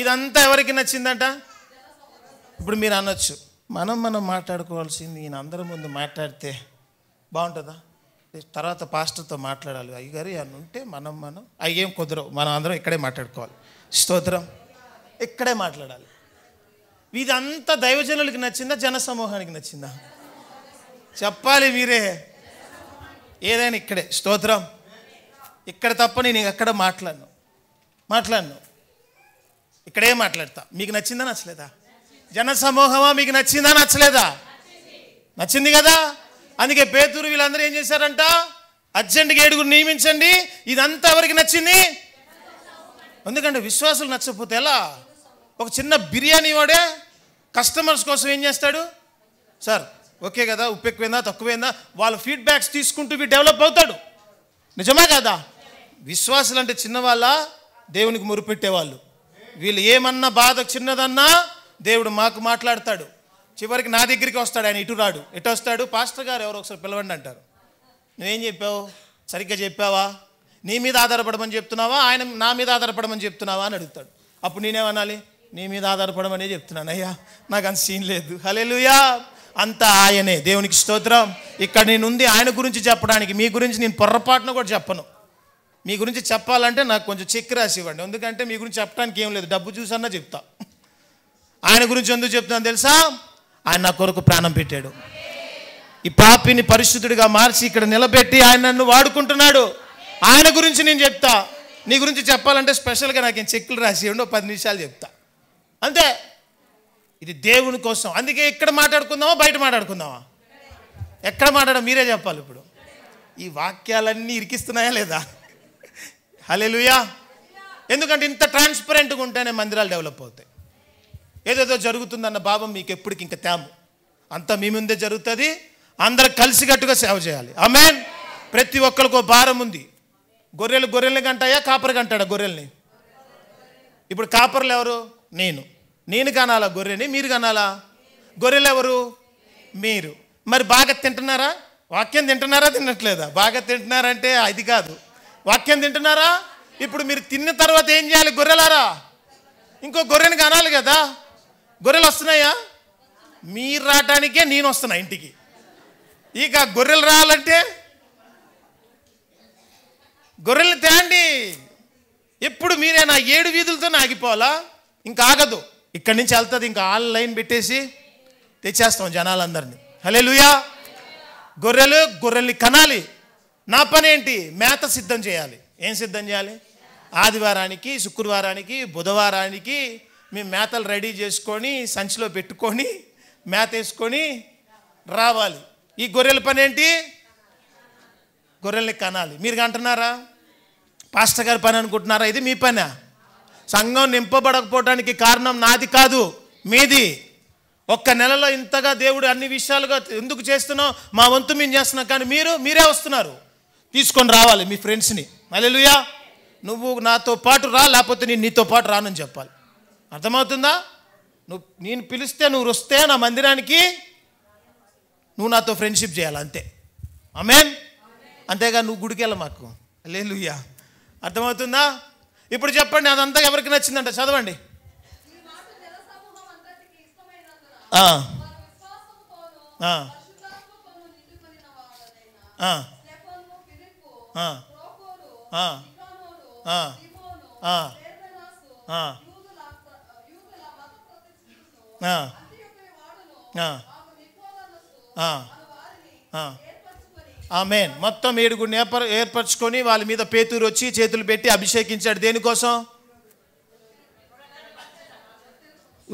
ఇదంతా ఎవరికి నచ్చిందంట? ఇప్పుడు మీరు అనొచ్చు, మనం మాట్లాడుకోవాల్సింది ఈయన అందరి ముందు మాట్లాడితే బాగుంటుందా? తర్వాత పాస్టర్తో మాట్లాడాలి. అయ్యగారు అని ఉంటే మనం అయ్యేం కుదరవు, మనం అందరం ఇక్కడే మాట్లాడుకోవాలి. స్తోత్రం, ఇక్కడే మాట్లాడాలి. ఇదంతా దైవజనులకి నచ్చిందా, జన సమూహానికి నచ్చిందా? చెప్పాలి మీరే. ఏదైనా ఇక్కడే. స్తోత్రం, ఇక్కడ తప్ప నేను ఎక్కడ మాట్లాడను. ఇక్కడే మాట్లాడతా. మీకు నచ్చిందా నచ్చలేదా? జన సమూహమా మీకు నచ్చిందా నచ్చలేదా? నచ్చింది కదా. అందుకే పేతురు వీళ్ళందరూ ఏం చేశారంట? అర్జెంటుగా 7 నియమించండి. ఇదంతా ఎవరికి నచ్చింది? ఎందుకంటే విశ్వాసులు నచ్చకపోతే ఎలా? ఒక చిన్న బిర్యానీ వాడే కస్టమర్స్ కోసం ఏం చేస్తాడు? సార్ ఓకే కదా, ఉప్పు ఎక్కువైందా తక్కువైందా, వాళ్ళ ఫీడ్బ్యాక్స్ తీసుకుంటూ వీడు డెవలప్ అవుతాడు. నిజమే కదా? విశ్వాసులు అంటే చిన్నవాళ్ళ, దేవునికి మురిపెట్టేవాళ్ళు. వీళ్ళు ఏమన్నా బాధ చిన్నదన్నా దేవుడు మాకు మాట్లాడతాడు. చివరికి నా దగ్గరికి వస్తాడు. ఆయన ఇటు రాడు. ఎటు వస్తాడు? పాస్టర్ గారు ఎవరో ఒకసారి పిలవండి అంటారు. నువ్వేం చెప్పావు? సరిగ్గా చెప్పావా? నీ మీద ఆధారపడమని చెప్తున్నావా, ఆయన నా మీద ఆధారపడమని చెప్తున్నావా అని అడుగుతాడు. అప్పుడు నేనేమనాలి? నీ మీద ఆధారపడమనే చెప్తున్నాను అయ్యా, నాకు అంత సీన్ లేదు. హల్లెలూయా. అంతా ఆయనే. దేవునికి స్తోత్రం. ఇక్కడ నేను ఉంది ఆయన గురించి చెప్పడానికి. మీ గురించి నేను పొర్రపాటున కూడా చెప్పను. మీ గురించి చెప్పాలంటే నాకు కొంచెం చెక్ రాసి ఇవ్వండి. ఎందుకంటే మీ గురించి చెప్పడానికి ఏం లేదు, డబ్బు చూసన్నా చెప్తా. ఆయన గురించి ఎందుకు చెప్తున్నాను తెలుసా? ఆయన నా కొరకు ప్రాణం పెట్టాడు. ఈ పాపిని పరిశుద్ధుడిగా మార్చి ఇక్కడ నిలబెట్టి ఆయన నన్ను వాడుకుంటున్నాడు. ఆయన గురించి నేను చెప్తా. నీ గురించి చెప్పాలంటే స్పెషల్గా నాకు చెక్కులు రాసి ఇవ్వండి, 10 నిమిషాలు చెప్తా అంతే. ఇది దేవుని కోసం. అందుకే ఇక్కడ మాట్లాడుకుందామా బయట మాట్లాడుకుందామా? ఎక్కడ మాట్లాడడం మీరే చెప్పాలి. ఇప్పుడు ఈ వాక్యాలన్నీ ఇరికిస్తున్నాయా లేదా? హల్లెలూయా. ఎందుకంటే ఇంత ట్రాన్స్పరెంట్గా ఉంటేనే మందిరాలు డెవలప్ అవుతాయి. ఏదేదో జరుగుతుందన్న భావం మీకు ఎప్పటికి ఇంకా తేము. అంతా మీ ముందే జరుగుతుంది. అందరూ కలిసికట్టుగా సేవ చేయాలి. ఆమేన్. ప్రతి ఒక్కరికి ఒక భారం ఉంది. గొర్రెల్ని కంటాయా, కాపరి కంటాడా గొర్రెల్ని? ఇప్పుడు కాపర్లు ఎవరు? నేను కనాలా గొర్రెని, మీరు కనాలా? గొర్రెలు ఎవరు? మీరు. మరి బాగా తింటున్నారా? వాక్యం తింటున్నారా తినట్లేదా? బాగా తింటున్నారంటే అది కాదు. వాక్యం తింటున్నారా? ఇప్పుడు మీరు తిన్న తర్వాత ఏం చేయాలి? గొర్రెలారా ఇంకో గొర్రెని కనాలి కదా. గొర్రెలు వస్తున్నాయా? మీరు రావటానికే నేను వస్తున్నా ఇంటికి. ఇక గొర్రెలు రావాలంటే గొర్రెల్ని తేండి. ఎప్పుడు మీరేనా 7 వీధులతో ఆగిపోవాలా? ఇంకా ఆగదు. ఇక్కడి నుంచి వెళ్తుంది. ఇంకా ఆన్లైన్ పెట్టేసి తెచ్చేస్తాం జనాలందరినీ. హల్లెలూయా. గొర్రెల్ని కనాలి. నా పని ఏంటి? మేత సిద్ధం చేయాలి. ఏం సిద్ధం చేయాలి? ఆదివారానికి, శుక్రవారానికి, బుధవారానికి మేము మేతలు రెడీ చేసుకొని సంచిలో పెట్టుకొని మేత వేసుకొని రావాలి. ఈ గొర్రెల పని ఏంటి? గొర్రెల్ని కనాలి. మీరు కంటున్నారా? పాస్టర్ గారి పని అనుకుంటున్నారా? ఇది మీ పనా? సంఘం నింపబడకపోవడానికి కారణం నాది కాదు, మీది. ఒక్క నెలలో ఇంతగా దేవుడు అన్ని విషయాలుగా ఎందుకు చేస్తున్నావు? మా వంతు మేము చేస్తున్నాం. కానీ మీరే వస్తున్నారు. తీసుకొని రావాలి మీ ఫ్రెండ్స్ని. హల్లెలూయా. నువ్వు నాతో పాటు రా, లేకపోతే నేను నీతో పాటు రానని చెప్పాలి. అర్థమవుతుందా? నేను పిలిస్తే నువ్వు వస్తే నా మందిరానికి నువ్వు నాతో ఫ్రెండ్షిప్ చేయాలి అంతే. ఆమేన్. అంతేగా నువ్వు గుడికి వెళ్ళ మాకు. హల్లెలూయా. అర్థమవుతుందా? ఇప్పుడు చెప్పండి, అదంతా ఎవరికి నచ్చిందంట? చదవండి. ఆమేన్. మొత్తం 7 ఏర్పరచుకొని వాళ్ళ మీద పేతురు వచ్చి చేతులు పెట్టి అభిషేకించాడు. దేనికోసం?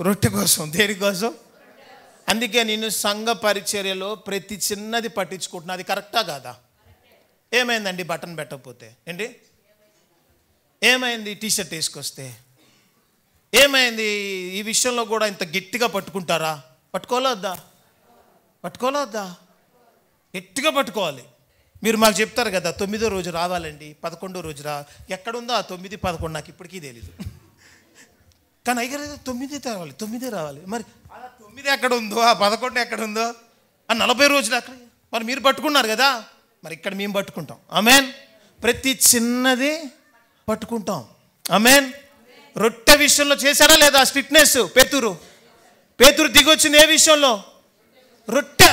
రొట్టె కోసం. దేనికోసం? అందుకే నేను సంఘ పరిచర్యలో ప్రతి చిన్నది పట్టించుకుంటున్నా. అది కరెక్టా కాదా? ఏమైందండి బటన్ పెట్టకపోతే? ఏంటి ఏమైంది? టీషర్ట్ వేసుకొస్తే ఏమైంది? ఈ విషయంలో కూడా ఇంత గట్టిగా పట్టుకుంటారా? పట్టుకోలేదా? గట్టిగా పట్టుకోవాలి. మీరు మాకు చెప్తారు కదా 9వ రోజు రావాలండి, 11వ రోజు ఎక్కడుందో ఆ 9, 11 నాకు ఇప్పటికీ తెలీదు. కానీ అయ్యగారు 9 రావాలి, 9 రావాలి. మరి ఆ 9 ఎక్కడ ఉందో, ఆ 11 ఎక్కడ ఉందో, ఆ 40 రోజులు అక్కడ మరి మీరు పట్టుకున్నారు కదా, మరి ఇక్కడ మేము పట్టుకుంటాం. ఆమేన్. ప్రతి చిన్నది పట్టుకుంటాం. ఆమేన్. రొట్టె విషయంలో చేశాడా లేదా స్ట్రిక్ట్నెస్? పేతురు దిగొచ్చింది ఏ విషయంలో? రొట్టె.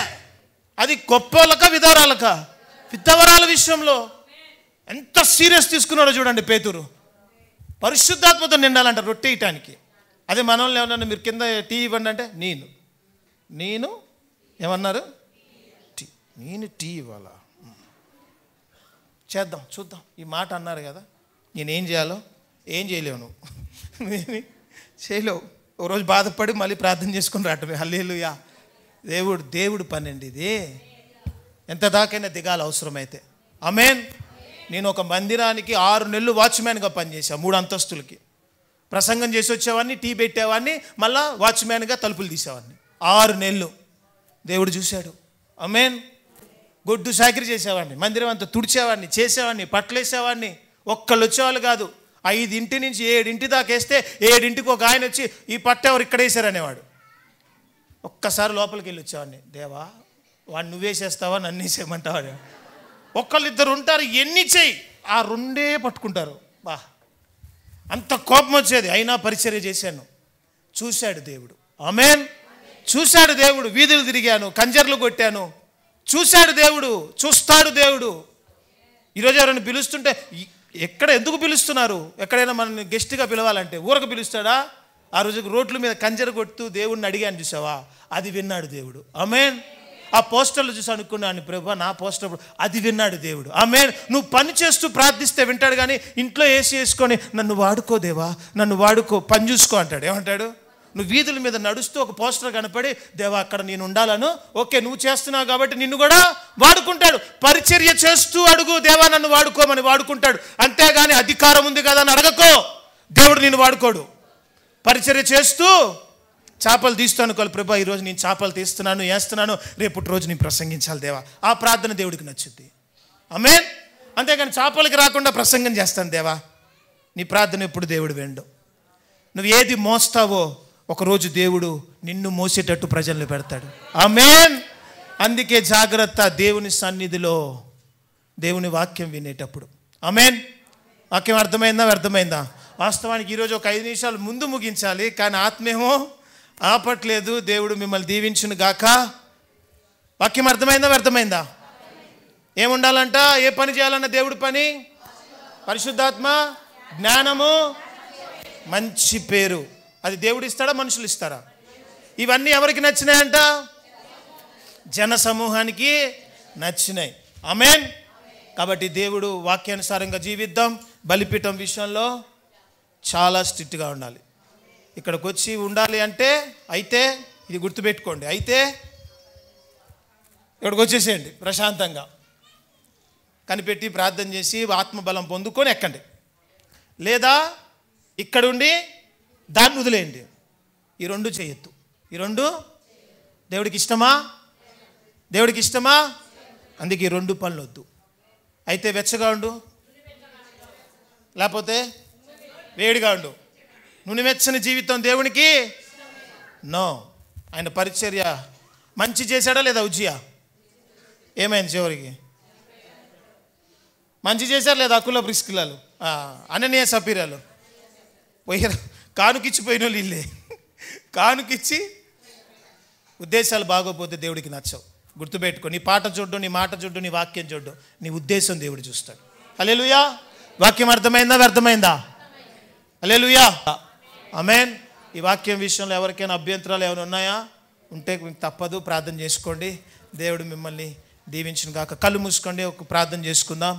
అది గొప్పలక విధవరాలక? విధవరాల విషయంలో ఎంత సీరియస్ తీసుకున్నాడో చూడండి పేతురు. పరిశుద్ధాత్మతో నిండాలంట రొట్టె ఇయటానికి. అదే మనల్ని ఏమన్నా మీరు కింద టీ ఇవ్వండి అంటే నేను ఏమన్నారు? నేను టీ ఇవ్వాలా? చేద్దాం, చూద్దాం. ఈ మాట అన్నారు కదా, నేనేం చేయాలో ఏం చేయలేవు, నువ్వు చేయలేవు. ఒకరోజు బాధపడి మళ్ళీ ప్రార్థన చేసుకుని రావటమే. హల్లెలూయా. దేవుడు పని అండి ఇది. ఎంత దాకైనా దిగాలి అవసరమైతే. ఆమేన్. నేను ఒక మందిరానికి 6 నెలలు వాచ్మ్యాన్గా పనిచేశాను. 3 అంతస్తులకి ప్రసంగం చేసి వచ్చేవాడిని, టీ పెట్టేవాడిని, మళ్ళా వాచ్మ్యాన్గా తలుపులు తీసేవాడిని. 6 నెలలు దేవుడు చూశాడు. ఆమేన్. గొడ్డు సాకిరి చేసేవాడిని, మందిరం అంతా తుడిచేవాడిని, చేసేవాడిని, పట్లేసేవాడిని. ఒక్కళ్ళు వచ్చేవాళ్ళు కాదు. 5 నుంచి 7 దాకా వేస్తే 7 ఒక ఆయన వచ్చి ఈ పట్ట ఎవరు ఇక్కడ వేసారనేవాడు. ఒక్కసారి లోపలికి వెళ్ళి వచ్చేవాడిని, దేవా వాడిని నువ్వేసేస్తావా నన్ను వేసేయమంటావాడు. ఒకళ్ళు ఇద్దరు ఉంటారు, ఎన్ని చెయ్యి ఆ 2 పట్టుకుంటారు. బా అంత కోపం వచ్చేది. అయినా పరిచర్య చేశాను. చూశాడు దేవుడు. ఆమేన్. చూశాడు దేవుడు. వీధులు తిరిగాను, కంజర్లు కొట్టాను. చూశాడు దేవుడు, చూస్తాడు దేవుడు. ఈరోజు ఎవరైనా పిలుస్తుంటే ఎందుకు పిలుస్తున్నారు? ఎక్కడైనా మనల్ని గెస్ట్గా పిలవాలంటే ఊరకు పిలుస్తాడా? ఆ రోజు రోడ్ల మీద కంజర కొడుతూ దేవుడిని అడిగాను, చూసావా? అది విన్నాడు దేవుడు. ఆమేన్. ఆ పోస్టర్లు చూసి అనుకున్నాను, ప్రభు నా పోస్టర్, అది విన్నాడు దేవుడు. ఆమేన్. నువ్వు పని చేస్తూ ప్రార్థిస్తే వింటాడు, కానీ ఇంట్లో ఏసీ వేసుకొని నన్ను వాడుకో దేవా, నన్ను వాడుకో, పని చూసుకో అంటాడు. ఏమంటాడు? నువ్వు వీధుల మీద నడుస్తూ ఒక పోస్టర్ కనపడి, దేవా అక్కడ నేను ఉండాలను, ఓకే నువ్వు చేస్తున్నావు కాబట్టి నిన్ను కూడా వాడుకుంటాడు. పరిచర్య చేస్తూ అడుగు, దేవా నన్ను వాడుకోమని, వాడుకుంటాడు. అంతేగాని అధికారం ఉంది కదా అని అడగకో, దేవుడు నిన్ను వాడుకోడు. పరిచర్య చేస్తూ చేపలు తీస్తాను అనుకోవాలి, ప్రభా ఈరోజు నేను చేపలు తీస్తున్నాను, వేస్తున్నాను, రేపటి రోజు నేను ప్రసంగించాలి దేవా. ఆ ప్రార్థన దేవుడికి నచ్చుద్ది. ఆమేన్. అంతేగాని చేపలకి రాకుండా ప్రసంగం చేస్తాను దేవా, నీ ప్రార్థన ఎప్పుడు దేవుడు వినడు. నువ్వు ఏది మోస్తావో ఒకరోజు దేవుడు నిన్ను మోసేటట్టు ప్రజల్ని పెడతాడు. ఆమేన్. అందుకే జాగ్రత్త దేవుని సన్నిధిలో, దేవుని వాక్యం వినేటప్పుడు. ఆమేన్. వాక్యం అర్థమైందా? వాస్తవానికి ఈరోజు ఒక 5 నిమిషాలు ముందు ముగించాలి, కానీ ఆత్మేమో ఆపట్లేదు. దేవుడు మిమ్మల్ని దీవించును గాక. వాక్యం అర్థమైందా? ఏముండాలంట? ఏ పని చేయాలన్న దేవుడి పని? పరిశుద్ధాత్మ, జ్ఞానము, మంచి పేరు. అది దేవుడు ఇస్తాడా, మనుషులు ఇస్తారా? ఇవన్నీ ఎవరికి నచ్చినాయంట? జన సమూహానికి నచ్చినాయి. ఆమేన్. కాబట్టి దేవుడు వాక్యానుసారంగా జీవిద్దాం. బలిపీఠం విషయంలో చాలా స్ట్రిక్ట్గా ఉండాలి. ఇక్కడికి వచ్చి ఉండాలి అంటే, అయితే ఇది గుర్తుపెట్టుకోండి, అయితే ఇక్కడికి వచ్చేసేయండి ప్రశాంతంగా, కనిపెట్టి ప్రార్థన చేసి ఆత్మబలం పొందుకొని ఎక్కండి. లేదా ఇక్కడుండి దాన్ని వదిలేయండి. ఈ 2 చేయొద్దు. ఈ 2 దేవుడికి ఇష్టమా? అందుకే ఈ 2 పనులు వద్దు. అయితే వెచ్చగా ఉండు, లేకపోతే వేడిగా ఉండు. నునివెచ్చని జీవితం దేవునికి నో. ఆయన పరిచర్య మంచి చేశాడా లేదా? ఉజ్జియా ఏమైంది చివరికి? మంచి చేశారు లేదా? అకుల ప్రిస్కిలాలు, అననీయ సపీరాలు పోయారు. కానుకిచ్చిపోయిన వాళ్ళు ఇల్లే. కానుకిచ్చి ఉద్దేశాలు బాగోపోతే దేవుడికి నచ్చవు. గుర్తుపెట్టుకో. నీ పాట చూడ్డు, నీ మాట చూడ్డు, నీ వాక్యం చూడ్డు, నీ ఉద్దేశం దేవుడు చూస్తాడు. హల్లెలూయా. వాక్యం అర్థమైందా? హల్లెలూయా. ఆమేన్. ఈ వాక్యం విషయంలో ఎవరికైనా అభ్యంతరాలు ఏమైనా ఉన్నాయా? ఉంటే మీకు తప్పదు, ప్రార్థన చేసుకోండి. దేవుడు మిమ్మల్ని దీవించును గాక. కళ్ళు మూసుకోండి, ఒక ప్రార్థన చేసుకుందాం.